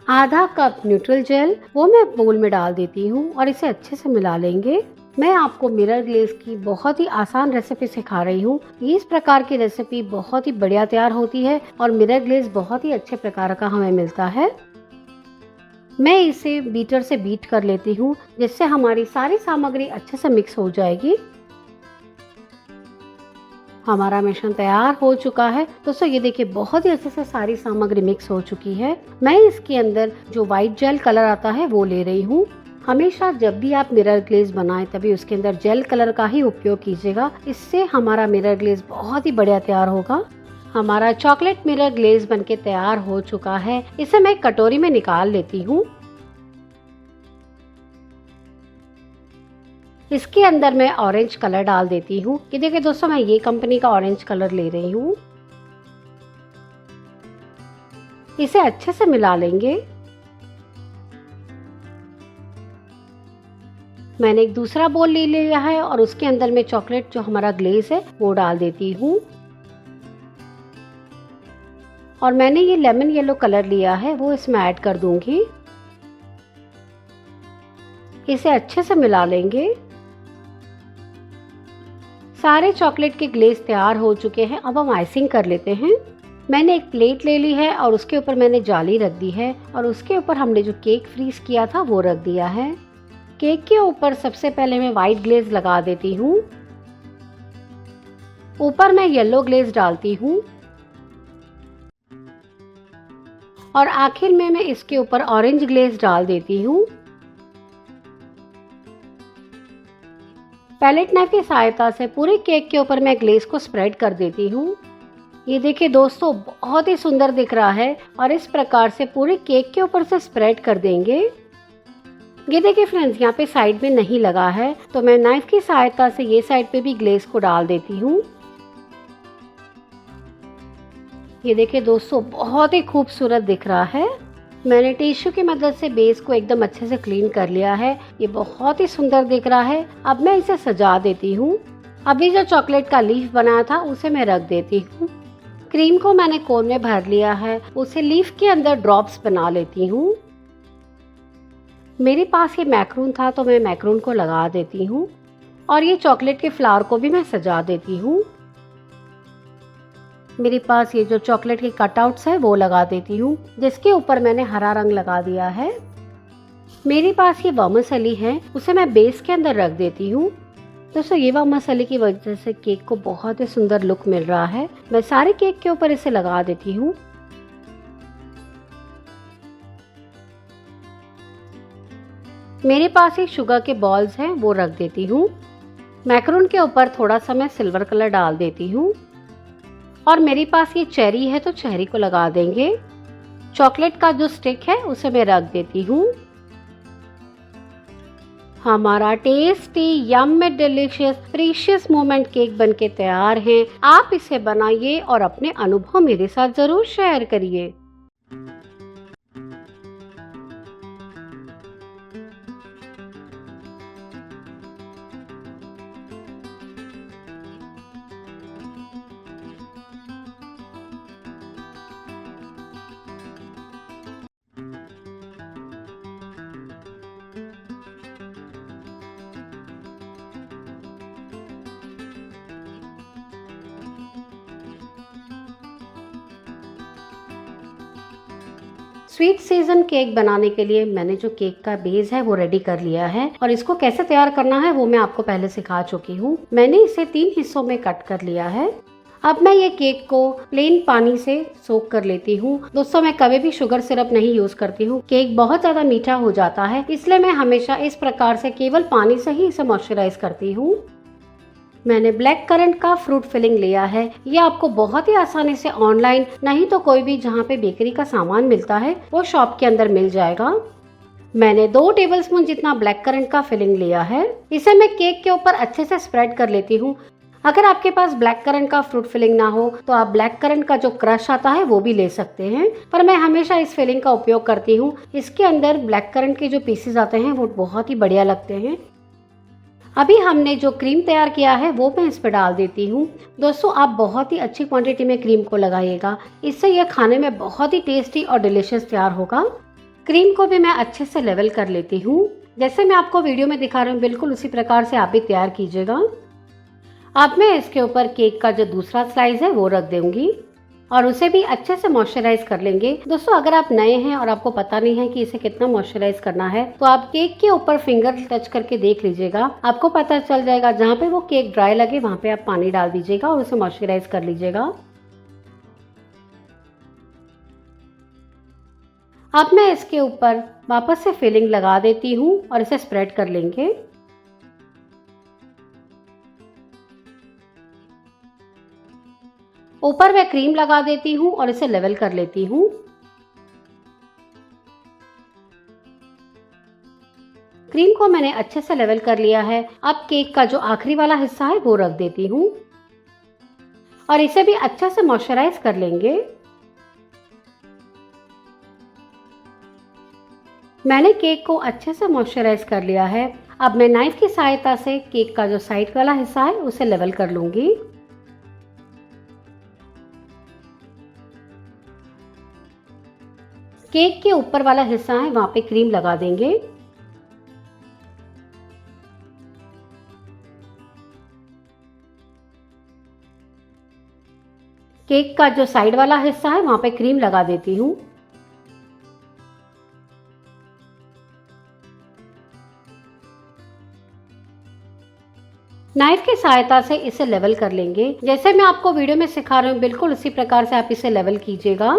आधा कप न्यूट्रल जेल वो मैं बोल में डाल देती हूँ और इसे अच्छे से मिला लेंगे। मैं आपको मिरर ग्लेज की बहुत ही आसान रेसिपी सिखा रही हूँ। इस प्रकार की रेसिपी बहुत ही बढ़िया तैयार होती है और मिरर ग्लेज बहुत ही अच्छे प्रकार का हमें मिलता है। मैं इसे बीटर से बीट कर लेती हूँ, जिससे हमारी सारी सामग्री अच्छे से मिक्स हो जाएगी। हमारा मिश्रण तैयार हो चुका है। दोस्तों ये देखिए बहुत ही अच्छे से सारी सामग्री मिक्स हो चुकी है। मैं इसके अंदर जो व्हाइट जेल कलर आता है वो ले रही हूँ। हमेशा जब भी आप मिरर ग्लेज बनाएं तभी उसके अंदर जेल कलर का ही उपयोग कीजिएगा। इससे हमारा मिरर ग्लेज बहुत ही बढ़िया तैयार होगा। हमारा चॉकलेट मिरर ग्लेज बनके तैयार हो चुका है। इसे मैं कटोरी में निकाल लेती हूँ। इसके अंदर मैं ऑरेंज कलर डाल देती हूँ। ये देखिए दोस्तों मैं ये कंपनी का ऑरेंज कलर ले रही हूँ। इसे अच्छे से मिला लेंगे। मैंने एक दूसरा बोल ले लिया है और उसके अंदर मैं चॉकलेट जो हमारा ग्लेज है वो डाल देती हूँ। और मैंने ये लेमन येलो कलर लिया है वो इसमें ऐड कर दूंगी। इसे अच्छे से मिला लेंगे। सारे चॉकलेट के ग्लेज तैयार हो चुके हैं। अब हम आइसिंग कर लेते हैं। मैंने एक प्लेट ले ली है और उसके ऊपर मैंने जाली रख दी है और उसके ऊपर हमने जो केक फ्रीज किया था वो रख दिया है। केक के ऊपर सबसे पहले मैं व्हाइट ग्लेज लगा देती हूँ। ऊपर मैं येलो ग्लेज डालती हूँ और आखिर में मैं इसके ऊपर ऑरेंज ग्लेज डाल देती हूँ। पैलेट नाइफ की सहायता से पूरे केक के ऊपर मैं ग्लेज को स्प्रेड कर देती हूँ। ये देखिए दोस्तों बहुत ही सुंदर दिख रहा है और इस प्रकार से पूरे केक के ऊपर से स्प्रेड कर देंगे। ये देखिए फ्रेंड्स यहाँ पे साइड में नहीं लगा है तो मैं नाइफ की सहायता से ये साइड पे भी ग्लेज को डाल देती हूँ। ये देखिए दोस्तों बहुत ही खूबसूरत दिख रहा है। मैंने टिश्यू की मदद से बेस को एकदम अच्छे से क्लीन कर लिया है। ये बहुत ही सुंदर दिख रहा है। अब मैं इसे सजा देती हूँ। अभी जो चॉकलेट का लीफ बनाया था उसे मैं रख देती हूँ। क्रीम को मैंने कोन में भर लिया है, उसे लीफ के अंदर ड्रॉप्स बना लेती हूँ। मेरे पास ये मैक्रून था तो मैं मैक्रून को लगा देती हूँ और ये चॉकलेट के फ्लावर को भी मैं सजा देती हूँ। मेरे पास ये जो चॉकलेट के कटआउट्स है वो लगा देती हूँ जिसके ऊपर मैंने हरा रंग लगा दिया है। मेरे पास ये वर्मिसेली है उसे मैं बेस के अंदर रख देती हूँ। दोस्तों ये वर्मिसेली की वजह से केक को बहुत ही सुंदर लुक मिल रहा है। मैं सारे केक के ऊपर इसे लगा देती हूँ। मेरे पास एक शुगर के बॉल्स हैं वो रख देती हूँ। मैक्रून के ऊपर थोड़ा सा मैं सिल्वर कलर डाल देती हूँ और मेरे पास ये चेरी है तो चेरी को लगा देंगे। चॉकलेट का जो स्टिक है उसे मैं रख देती हूँ। हमारा tasty yummy delicious precious moment cake बनके तैयार है। आप इसे बनाइए और अपने अनुभव मेरे साथ जरूर शेयर करिए। स्वीट सीजन केक बनाने के लिए मैंने जो केक का बेस है वो रेडी कर लिया है और इसको कैसे तैयार करना है वो मैं आपको पहले सिखा चुकी हूँ। मैंने इसे 3 हिस्सों में कट कर लिया है। अब मैं ये केक को प्लेन पानी से सोक कर लेती हूँ। दोस्तों मैं कभी भी शुगर सिरप नहीं यूज करती हूँ। केक बहुत ज्यादा मीठा हो जाता है, इसलिए मैं हमेशा इस प्रकार से केवल पानी से ही इसे मॉइस्चराइज करती हूँ। मैंने ब्लैक करंट का फ्रूट फिलिंग लिया है। ये आपको बहुत ही आसानी से ऑनलाइन नहीं तो कोई भी जहाँ पे बेकरी का सामान मिलता है वो शॉप के अंदर मिल जाएगा। मैंने 2 टेबलस्पून जितना ब्लैक करंट का फिलिंग लिया है। इसे मैं केक के ऊपर अच्छे से स्प्रेड कर लेती हूँ। अगर आपके पास ब्लैक करंट का फ्रूट फिलिंग ना हो तो आप ब्लैक करंट का जो क्रश आता है वो भी ले सकते हैं, पर मैं हमेशा इस फिलिंग का उपयोग करती हूँ। इसके अंदर ब्लैक करंट के जो पीसेस आते हैं वो बहुत ही बढ़िया लगते हैं। अभी हमने जो क्रीम तैयार किया है वो मैं इस पर डाल देती हूँ। दोस्तों आप बहुत ही अच्छी क्वांटिटी में क्रीम को लगाइएगा, इससे यह खाने में बहुत ही टेस्टी और डिलीशियस तैयार होगा। क्रीम को भी मैं अच्छे से लेवल कर लेती हूँ। जैसे मैं आपको वीडियो में दिखा रही हूँ बिल्कुल उसी प्रकार से आप भी तैयार कीजिएगा। अब मैं इसके ऊपर केक का जो दूसरा स्लाइस है वो रख दूंगी। और उसे भी अच्छे से मॉइस्चराइज कर लेंगे। दोस्तों, अगर आप नए हैं और आपको पता नहीं है कि इसे कितना मॉइस्चराइज करना है, तो आप केक के ऊपर फिंगर टच करके देख लीजिएगा, आपको पता चल जाएगा। जहाँ पे वो केक ड्राई लगे वहाँ पे आप पानी डाल दीजिएगा और उसे मॉइस्चराइज कर लीजिएगा। अब मैं इसके ऊपर वापस से फिलिंग लगा देती हूँ और इसे स्प्रेड कर लेंगे। ऊपर मैं क्रीम लगा देती हूँ और इसे लेवल कर लेती हूँ। क्रीम को मैंने अच्छे से लेवल कर लिया है। अब केक का जो आखिरी वाला हिस्सा है वो रख देती हूँ और इसे भी अच्छे से मॉइस्चराइज कर लेंगे। मैंने केक को अच्छे से मॉइस्चराइज कर लिया है। अब मैं नाइफ की सहायता से केक का जो साइड वाला हिस्सा है उसे लेवल कर लूंगी। केक के ऊपर वाला हिस्सा है वहां पे क्रीम लगा देंगे। केक का जो साइड वाला हिस्सा है वहां पे क्रीम लगा देती हूँ। नाइफ की सहायता से इसे लेवल कर लेंगे। जैसे मैं आपको वीडियो में सिखा रही हूँ, बिल्कुल उसी प्रकार से आप इसे लेवल कीजिएगा।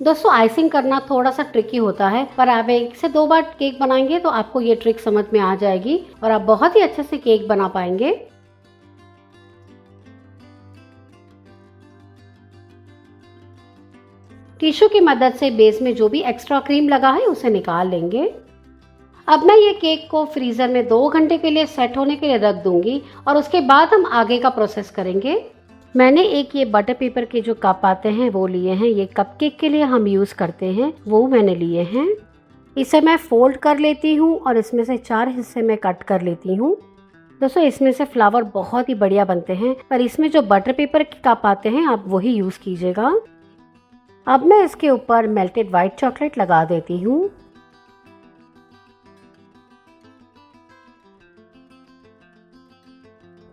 दोस्तों, आइसिंग करना थोड़ा सा ट्रिकी होता है, पर आप 1 से 2 बार केक बनाएंगे तो आपको ये ट्रिक समझ में आ जाएगी और आप बहुत ही अच्छे से केक बना पाएंगे। टिश्यू की मदद से बेस में जो भी एक्स्ट्रा क्रीम लगा है उसे निकाल लेंगे। अब मैं ये केक को फ्रीजर में 2 घंटे के लिए सेट होने के लिए रख दूंगी और उसके बाद हम आगे का प्रोसेस करेंगे। मैंने एक ये बटर पेपर के जो कप आते हैं वो लिए हैं। ये कपकेक के लिए हम यूज करते हैं, वो मैंने लिए हैं। इसे मैं फोल्ड कर लेती हूँ और इसमें से 4 हिस्से में कट कर लेती हूँ। दोस्तों, इसमें से फ्लावर बहुत ही बढ़िया बनते हैं, पर इसमें जो बटर पेपर के कप आते हैं आप वही यूज कीजिएगा। अब मैं इसके ऊपर मेल्टेड व्हाइट चॉकलेट लगा देती हूँ।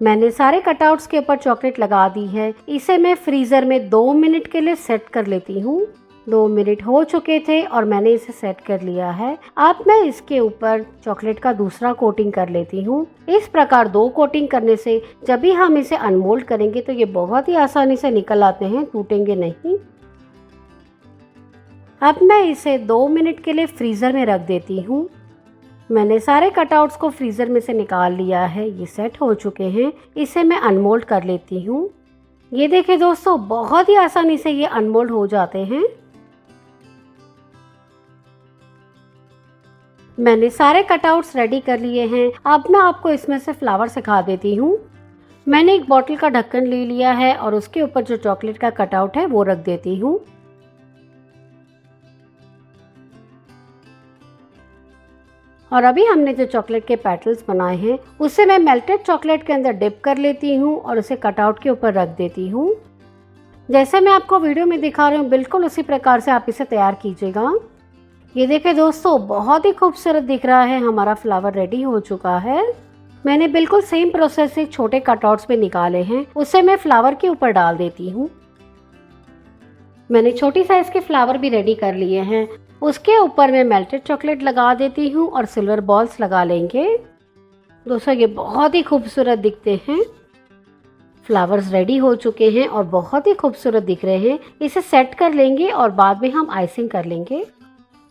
मैंने सारे कटआउट्स के ऊपर चॉकलेट लगा दी है। इसे मैं फ्रीजर में 2 मिनट के लिए सेट कर लेती हूँ। 2 मिनट हो चुके थे और मैंने इसे सेट कर लिया है। अब मैं इसके ऊपर चॉकलेट का दूसरा कोटिंग कर लेती हूँ। इस प्रकार 2 कोटिंग करने से जब भी हम इसे अनमोल्ड करेंगे तो ये बहुत ही आसानी से निकल आते हैं, टूटेंगे नहीं। अब मैं इसे 2 मिनट के लिए फ्रीजर में रख देती हूँ। मैंने सारे कटआउट्स को फ्रीजर में से निकाल लिया है, ये सेट हो चुके हैं। इसे मैं अनमोल्ड कर लेती हूँ। ये देखिए दोस्तों, बहुत ही आसानी से ये अनमोल्ड हो जाते हैं। मैंने सारे कटआउट्स रेडी कर लिए हैं। अब मैं आपको इसमें से फ्लावर सिखा देती हूँ। मैंने एक बॉटल का ढक्कन ले लिया है और उसके ऊपर जो चॉकलेट का कटआउट है वो रख देती हूँ। और अभी हमने जो चॉकलेट के पेटल्स बनाए हैं उसे मैं मेल्टेड चॉकलेट के अंदर डिप कर लेती हूँ और उसे कटआउट के ऊपर रख देती हूँ। जैसे मैं आपको वीडियो में दिखा रही हूँ, बिल्कुल उसी प्रकार से आप इसे तैयार कीजिएगा। ये देखिए दोस्तों, बहुत ही खूबसूरत दिख रहा है। हमारा फ्लावर रेडी हो चुका है। मैंने बिल्कुल सेम प्रोसेस से छोटे कटआउट्स में निकाले हैं, उसे मैं फ्लावर के ऊपर डाल देती हूँ। मैंने छोटी साइज के फ्लावर भी रेडी कर लिए हैं। उसके ऊपर मैं मेल्टेड चॉकलेट लगा देती हूँ और सिल्वर बॉल्स लगा लेंगे। दोस्तों, ये बहुत ही खूबसूरत दिखते हैं। फ्लावर्स रेडी हो चुके हैं और बहुत ही खूबसूरत दिख रहे हैं। इसे सेट कर लेंगे और बाद में हम आइसिंग कर लेंगे।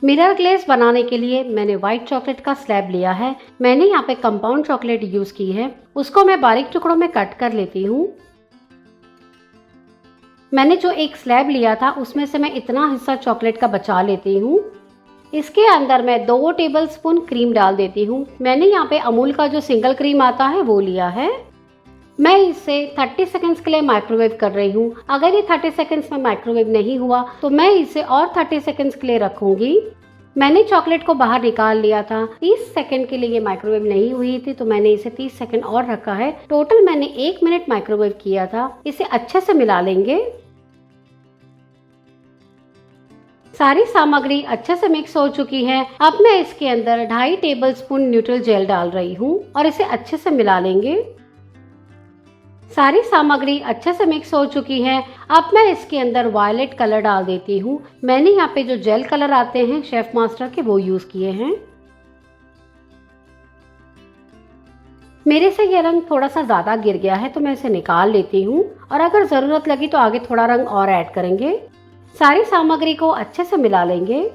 मिरर ग्लेज बनाने के लिए मैंने व्हाइट चॉकलेट का स्लैब लिया है। मैंने यहाँ पे कंपाउंड चॉकलेट यूज की है, उसको मैं बारीक टुकड़ों में कट कर लेती हूँ। मैंने जो एक स्लैब लिया था उसमें से मैं इतना हिस्सा चॉकलेट का बचा लेती हूँ। इसके अंदर मैं 2 टेबलस्पून क्रीम डाल देती हूँ। मैंने यहाँ पे अमूल का जो सिंगल क्रीम आता है वो लिया है। मैं इसे 30 सेकंड्स के लिए माइक्रोवेव कर रही हूँ। अगर ये 30 सेकंड्स में माइक्रोवेव नहीं हुआ तो मैं इसे और 30 सेकंड्स के लिए रखूंगी। मैंने चॉकलेट को बाहर निकाल लिया था। 30 सेकंड के लिए ये माइक्रोवेव नहीं हुई थी तो मैंने इसे 30 सेकंड और रखा है। टोटल मैंने 1 मिनट माइक्रोवेव किया था। इसे अच्छे से मिला लेंगे। सारी सामग्री अच्छे से मिक्स हो चुकी है। अब मैं इसके अंदर 2.5 टेबलस्पून न्यूट्रल जेल डाल रही हूँ और इसे अच्छे से मिला लेंगे। सारी सामग्री अच्छे से मिक्स हो चुकी है। अब मैं इसके अंदर वायलेट कलर डाल देती हूँ। मैंने यहाँ पे जो जेल कलर आते हैं शेफ मास्टर के वो यूज किए हैं। मेरे से ये रंग थोड़ा सा ज्यादा गिर गया है तो मैं इसे निकाल लेती हूँ और अगर जरूरत लगी तो आगे थोड़ा रंग और ऐड करेंगे। सारी सामग्री को अच्छे से मिला लेंगे।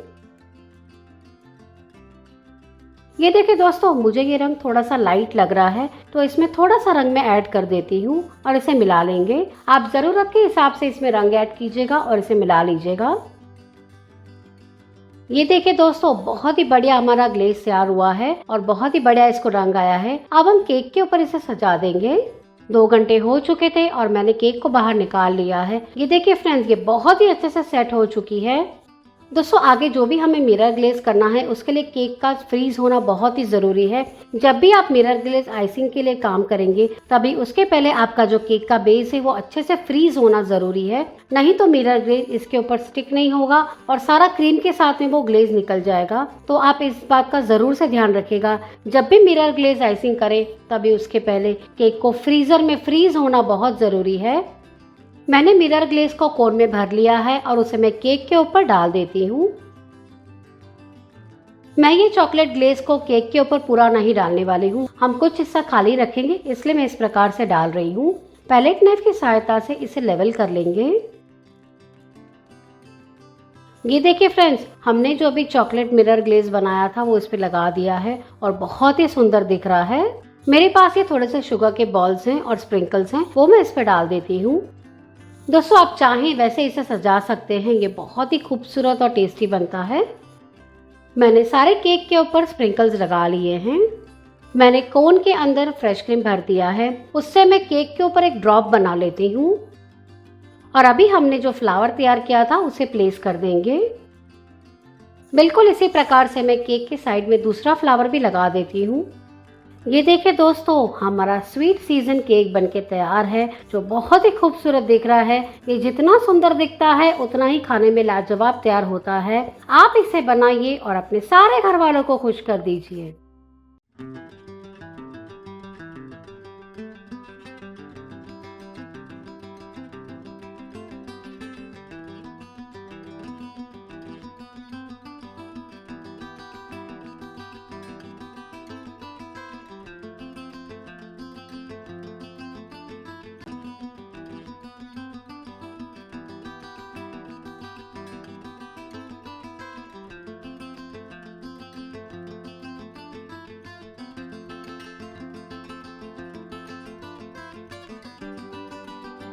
ये देखिए दोस्तों, मुझे ये रंग थोड़ा सा लाइट लग रहा है तो इसमें थोड़ा सा रंग मैं ऐड कर देती हूँ और इसे मिला लेंगे। आप जरूरत के हिसाब से इसमें रंग ऐड कीजिएगा और इसे मिला लीजिएगा। ये देखिए दोस्तों, बहुत ही बढ़िया हमारा ग्लेज तैयार हुआ है और बहुत ही बढ़िया इसको रंग आया है। अब हम केक के ऊपर इसे सजा देंगे। 2 घंटे हो चुके थे और मैंने केक को बाहर निकाल लिया है। ये देखिए फ्रेंड्स, ये बहुत ही अच्छे से सेट हो चुकी है। दोस्तों, आगे जो भी हमें मिरर ग्लेज करना है उसके लिए केक का फ्रीज होना बहुत ही जरूरी है। जब भी आप मिरर ग्लेज आइसिंग के लिए काम करेंगे तभी उसके पहले आपका जो केक का बेस है वो अच्छे से फ्रीज होना जरूरी है, नहीं तो मिरर ग्लेज इसके ऊपर स्टिक नहीं होगा और सारा क्रीम के साथ में वो ग्लेज निकल जाएगा। तो आप इस बात का जरूर से ध्यान रखिएगा, जब भी मिरर ग्लेज आइसिंग करें तभी उसके पहले केक को फ्रीजर में फ्रीज होना बहुत जरूरी है। मैंने मिरर ग्लेज को कोन में भर लिया है और उसे मैं केक के ऊपर डाल देती हूँ। मैं ये चॉकलेट ग्लेज को केक के ऊपर पूरा नहीं डालने वाली हूँ, हम कुछ हिस्सा खाली रखेंगे, इसलिए मैं इस प्रकार से डाल रही हूँ। पैलेट नाइफ की सहायता से इसे लेवल कर लेंगे। ये देखिए फ्रेंड्स, हमने जो अभी चॉकलेट मिरर ग्लेज बनाया था वो इस पे लगा दिया है और बहुत ही सुंदर दिख रहा है। मेरे पास ये थोड़े से शुगर के बॉल्स हैं और स्प्रिंकल्स हैं, वो मैं इस पे डाल देती हूँ। दोस्तों, आप चाहें वैसे इसे सजा सकते हैं, ये बहुत ही खूबसूरत और टेस्टी बनता है। मैंने सारे केक के ऊपर स्प्रिंकल्स लगा लिए हैं। मैंने कोन के अंदर फ्रेश क्रीम भर दिया है, उससे मैं केक के ऊपर एक ड्रॉप बना लेती हूँ और अभी हमने जो फ्लावर तैयार किया था उसे प्लेस कर देंगे। बिल्कुल इसी प्रकार से मैं केक के साइड में दूसरा फ्लावर भी लगा देती हूँ। ये देखिए दोस्तों, हमारा स्वीट सीजन केक बनके तैयार है जो बहुत ही खूबसूरत दिख रहा है। ये जितना सुंदर दिखता है उतना ही खाने में लाजवाब तैयार होता है। आप इसे बनाइए और अपने सारे घर वालों को खुश कर दीजिए।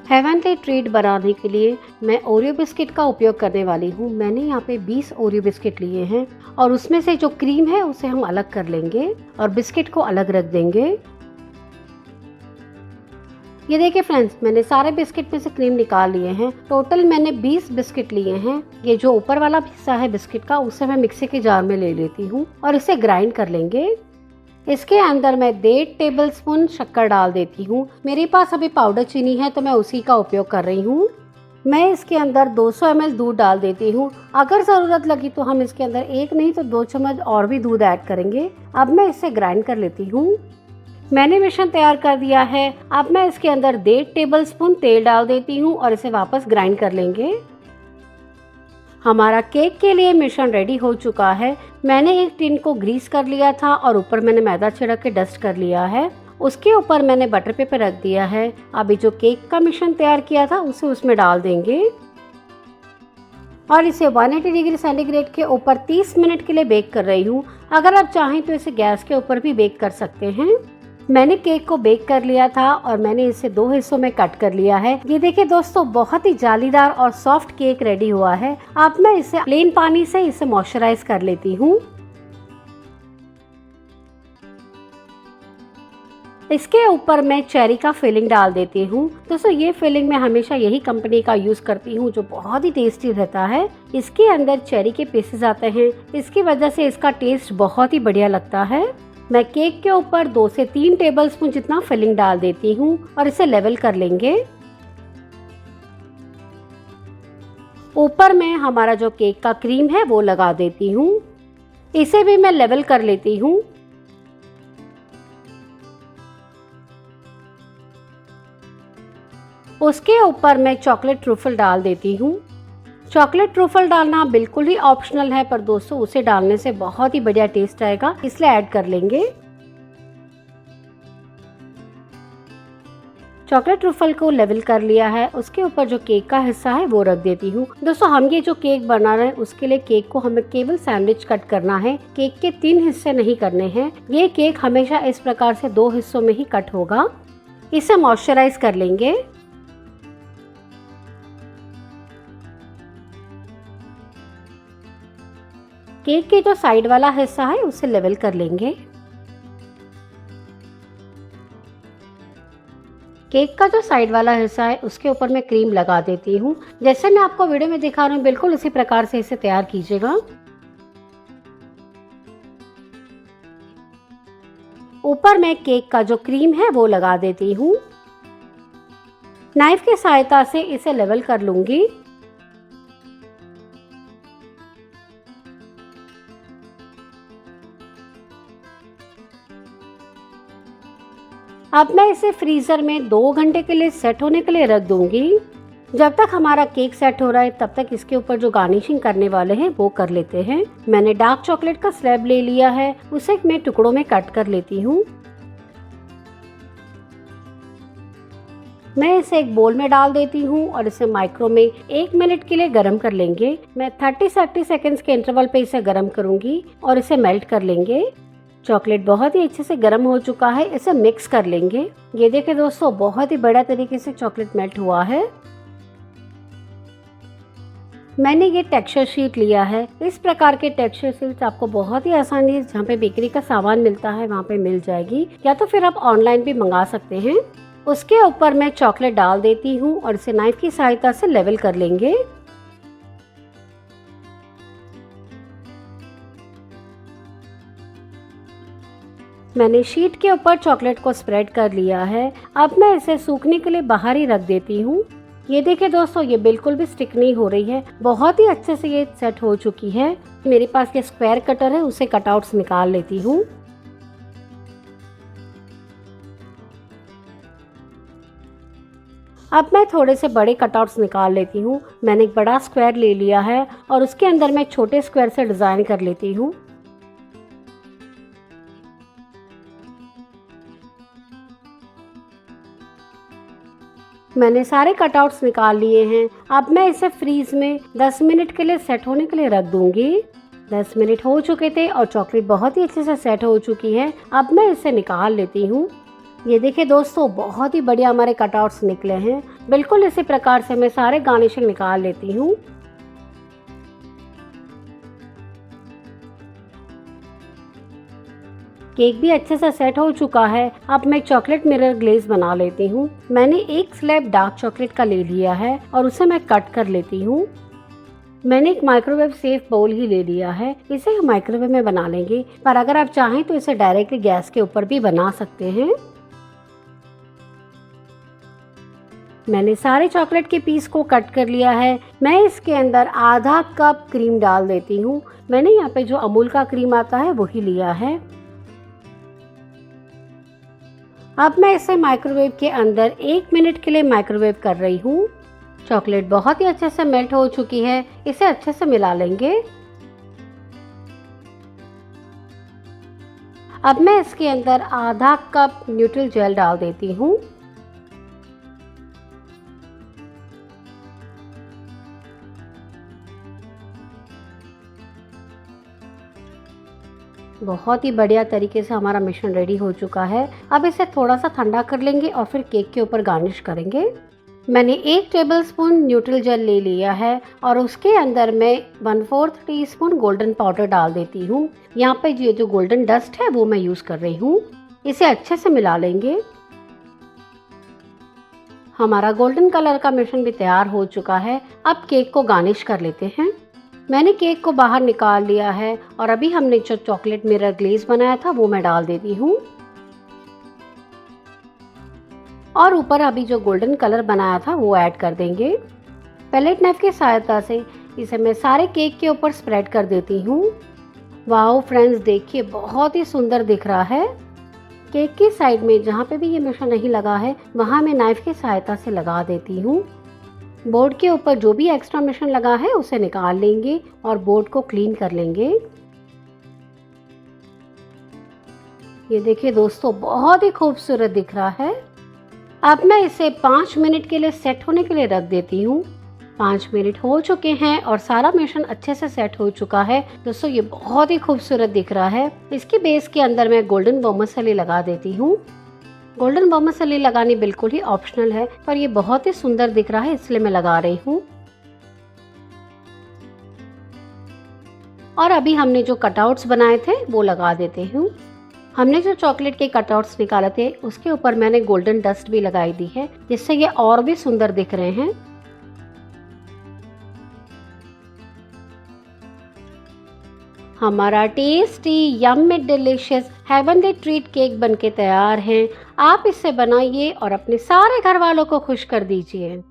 हेवनली ट्रीट बनाने के लिए मैं ओरियो बिस्किट का उपयोग करने वाली हूँ। मैंने यहाँ पे 20 ओरियो बिस्किट लिए हैं और उसमें से जो क्रीम है उसे हम अलग कर लेंगे और बिस्किट को अलग रख देंगे। ये देखिए फ्रेंड्स, मैंने सारे बिस्किट में से क्रीम निकाल लिए हैं। टोटल मैंने 20 बिस्किट लिए हैं। ये जो ऊपर वाला हिस्सा है बिस्किट का उसे मैं मिक्सी के जार में ले लेती हूँ और इसे ग्राइंड कर लेंगे। इसके अंदर मैं 1.5 टेबलस्पून शक्कर डाल देती हूँ। मेरे पास अभी पाउडर चीनी है तो मैं उसी का उपयोग कर रही हूँ। मैं इसके अंदर 200 ml दूध डाल देती हूँ। अगर ज़रूरत लगी तो हम इसके अंदर 1 नहीं तो 2 चम्मच और भी दूध ऐड करेंगे। अब मैं इसे ग्राइंड कर लेती हूँ। मैंने मिश्रण तैयार कर दिया है। अब मैं इसके अंदर 1.5 टेबलस्पून तेल डाल देती हूँ और इसे वापस ग्राइंड कर लेंगे। हमारा केक के लिए मिश्रण रेडी हो चुका है। मैंने एक टिन को ग्रीस कर लिया था और ऊपर मैंने मैदा छिड़क के डस्ट कर लिया है। उसके ऊपर मैंने बटर पेपर रख दिया है। अभी जो केक का मिश्रण तैयार किया था उसे उसमें डाल देंगे और इसे 180 डिग्री सेंटीग्रेड के ऊपर 30 मिनट के लिए बेक कर रही हूँ। अगर आप चाहें तो इसे गैस के ऊपर भी बेक कर सकते हैं। मैंने केक को बेक कर लिया था और मैंने इसे 2 हिस्सों में कट कर लिया है। ये देखिए दोस्तों, बहुत ही जालीदार और सॉफ्ट केक रेडी हुआ है। अब मैं इसे प्लेन पानी से इसे मॉइस्चराइज कर लेती हूँ। इसके ऊपर मैं चेरी का फिलिंग डाल देती हूँ। दोस्तों, ये फिलिंग मैं हमेशा यही कंपनी का यूज करती हूँ जो बहुत ही टेस्टी रहता है। इसके अंदर चेरी के पीसेस आते हैं, इसकी वजह से इसका टेस्ट बहुत ही बढ़िया लगता है। मैं केक के ऊपर 2 से 3 टेबलस्पून जितना फिलिंग डाल देती हूँ और इसे लेवल कर लेंगे। ऊपर में हमारा जो केक का क्रीम है वो लगा देती हूँ। इसे भी मैं लेवल कर लेती हूँ। उसके ऊपर मैं चॉकलेट ट्रूफल डाल देती हूँ। चॉकलेट ट्रूफल डालना बिल्कुल ही ऑप्शनल है, पर दोस्तों उसे डालने से बहुत ही बढ़िया टेस्ट आएगा, इसलिए ऐड कर लेंगे। चॉकलेट ट्रूफल को लेवल कर लिया है। उसके ऊपर जो केक का हिस्सा है वो रख देती हूँ। दोस्तों हम ये जो केक बना रहे हैं उसके लिए केक को हमें केवल सैंडविच कट करना है, केक के 3 हिस्से नहीं करने हैं। ये केक हमेशा इस प्रकार से 2 हिस्सों में ही कट होगा। इसे मॉइस्चराइज कर लेंगे। केक के जो साइड वाला हिस्सा है उसे लेवल कर लेंगे। केक का जो साइड वाला हिस्सा है उसके ऊपर मैं क्रीम लगा देती हूँ। जैसे मैं आपको वीडियो में दिखा रही हूँ बिल्कुल उसी प्रकार से इसे तैयार कीजिएगा। ऊपर मैं केक का जो क्रीम है वो लगा देती हूँ। नाइफ की सहायता से इसे लेवल कर लूंगी। अब मैं इसे फ्रीजर में 2 घंटे के लिए सेट होने के लिए रख दूंगी। जब तक हमारा केक सेट हो रहा है तब तक इसके ऊपर जो गार्निशिंग करने वाले हैं वो कर लेते हैं। मैंने डार्क चॉकलेट का स्लैब ले लिया है, उसे मैं टुकड़ों में कट कर लेती हूँ। मैं इसे एक बोल में डाल देती हूँ और इसे माइक्रो में 1 मिनट के लिए गर्म कर लेंगे। मैं 30 सेकंड्स के इंटरवल पे इसे गर्म करूंगी और इसे मेल्ट कर लेंगे। चॉकलेट बहुत ही अच्छे से गर्म हो चुका है, इसे मिक्स कर लेंगे। ये देखिए दोस्तों बहुत ही बढ़िया तरीके से चॉकलेट मेल्ट हुआ है। मैंने ये टेक्सचर शीट लिया है। इस प्रकार के टेक्सचर शीट आपको बहुत ही आसानी से जहाँ पे बेकरी का सामान मिलता है वहाँ पे मिल जाएगी, या तो फिर आप ऑनलाइन भी मंगा सकते हैं। उसके ऊपर मैं चॉकलेट डाल देती हूँ और इसे नाइफ की सहायता से लेवल कर लेंगे। मैंने शीट के ऊपर चॉकलेट को स्प्रेड कर लिया है। अब मैं इसे सूखने के लिए बाहर ही रख देती हूँ। ये देखिए दोस्तों ये बिल्कुल भी स्टिक नहीं हो रही है, बहुत ही अच्छे से ये सेट हो चुकी है। मेरे पास ये स्क्वायर कटर है, उसे कटआउट्स निकाल लेती हूँ। अब मैं थोड़े से बड़े कटआउट्स निकाल लेती हूँ। मैंने एक बड़ा स्क्वायर ले लिया है और उसके अंदर मैं छोटे स्क्वायर से डिजाइन कर लेती हूँ। मैंने सारे कटआउट्स निकाल लिए हैं। अब मैं इसे फ्रीज में 10 मिनट के लिए सेट होने के लिए रख दूंगी। 10 मिनट हो चुके थे और चॉकलेट बहुत ही अच्छे से सेट हो चुकी है। अब मैं इसे निकाल लेती हूँ। ये देखिए दोस्तों बहुत ही बढ़िया हमारे कटआउट्स निकले हैं। बिल्कुल इसी प्रकार से मैं सारे गार्निशिंग निकाल लेती हूँ। केक भी अच्छे से सेट हो चुका है। अब मैं चॉकलेट मिरर ग्लेज बना लेती हूँ। मैंने एक स्लैब डार्क चॉकलेट का ले लिया है और उसे मैं कट कर लेती हूँ। मैंने एक माइक्रोवेव सेफ बाउल ही ले लिया है, इसे हम माइक्रोवेव में बना लेंगे, पर अगर आप चाहें तो इसे डायरेक्टली गैस के ऊपर भी बना सकते हैं। मैंने सारे चॉकलेट के पीस को कट कर लिया है। मैं इसके अंदर आधा कप क्रीम डाल देती हूँ। मैंने यहाँ पे जो अमूल का क्रीम आता है वही लिया है। अब मैं इसे माइक्रोवेव के अंदर 1 मिनट के लिए माइक्रोवेव कर रही हूँ। चॉकलेट बहुत ही अच्छे से मेल्ट हो चुकी है, इसे अच्छे से मिला लेंगे। अब मैं इसके अंदर आधा कप न्यूट्रिल जेल डाल देती हूँ। बहुत ही बढ़िया तरीके से हमारा मिश्रण रेडी हो चुका है। अब इसे थोड़ा सा ठंडा कर लेंगे और फिर केक के ऊपर गार्निश करेंगे। मैंने 1 टेबलस्पून न्यूट्रिल जेल ले लिया है और उसके अंदर मैं 1/4 टीस्पून गोल्डन पाउडर डाल देती हूँ। यहाँ पे ये जो गोल्डन डस्ट है वो मैं यूज कर रही हूँ। इसे अच्छे से मिला लेंगे। हमारा गोल्डन कलर का मिश्रण भी तैयार हो चुका है। अब केक को गार्निश कर लेते हैं। मैंने केक को बाहर निकाल लिया है और अभी हमने जो चॉकलेट मिरर ग्लेज बनाया था वो मैं डाल देती हूँ। और ऊपर अभी जो गोल्डन कलर बनाया था वो ऐड कर देंगे। पैलेट नाइफ की सहायता से इसे मैं सारे केक के ऊपर स्प्रेड कर देती हूँ। वाओ फ्रेंड्स, देखिए बहुत ही सुंदर दिख रहा है। केक की साइड में जहाँ पे भी ये मिश्रण नहीं लगा है वहाँ मैं नाइफ की सहायता से लगा देती हूँ। बोर्ड के ऊपर जो भी एक्स्ट्रा मिश्रण लगा है उसे निकाल लेंगे और बोर्ड को क्लीन कर लेंगे। ये देखिए दोस्तों, बहुत ही खूबसूरत दिख रहा है। अब मैं इसे 5 मिनट के लिए सेट होने के लिए रख देती हूँ। 5 मिनट हो चुके हैं और सारा मिश्रण अच्छे से सेट हो चुका है। दोस्तों ये बहुत ही खूबसूरत दिख रहा है। इसके बेस के अंदर मैं गोल्डन वर्मिसेली लगा देती हूँ। गोल्डन वर्मिसेली लगानी बिल्कुल ही ऑप्शनल है, पर ये बहुत ही सुंदर दिख रहा है इसलिए मैं लगा रही हूँ। और अभी हमने जो कटआउट्स बनाए थे वो लगा देते हूँ। हमने जो चॉकलेट के कटआउट्स निकाले थे उसके ऊपर मैंने गोल्डन डस्ट भी लगाई दी है, जिससे ये और भी सुंदर दिख रहे हैं। हमारा tasty yummy delicious heavenly treat cake बनके तैयार है। आप इसे बनाइए और अपने सारे घर वालों को खुश कर दीजिए।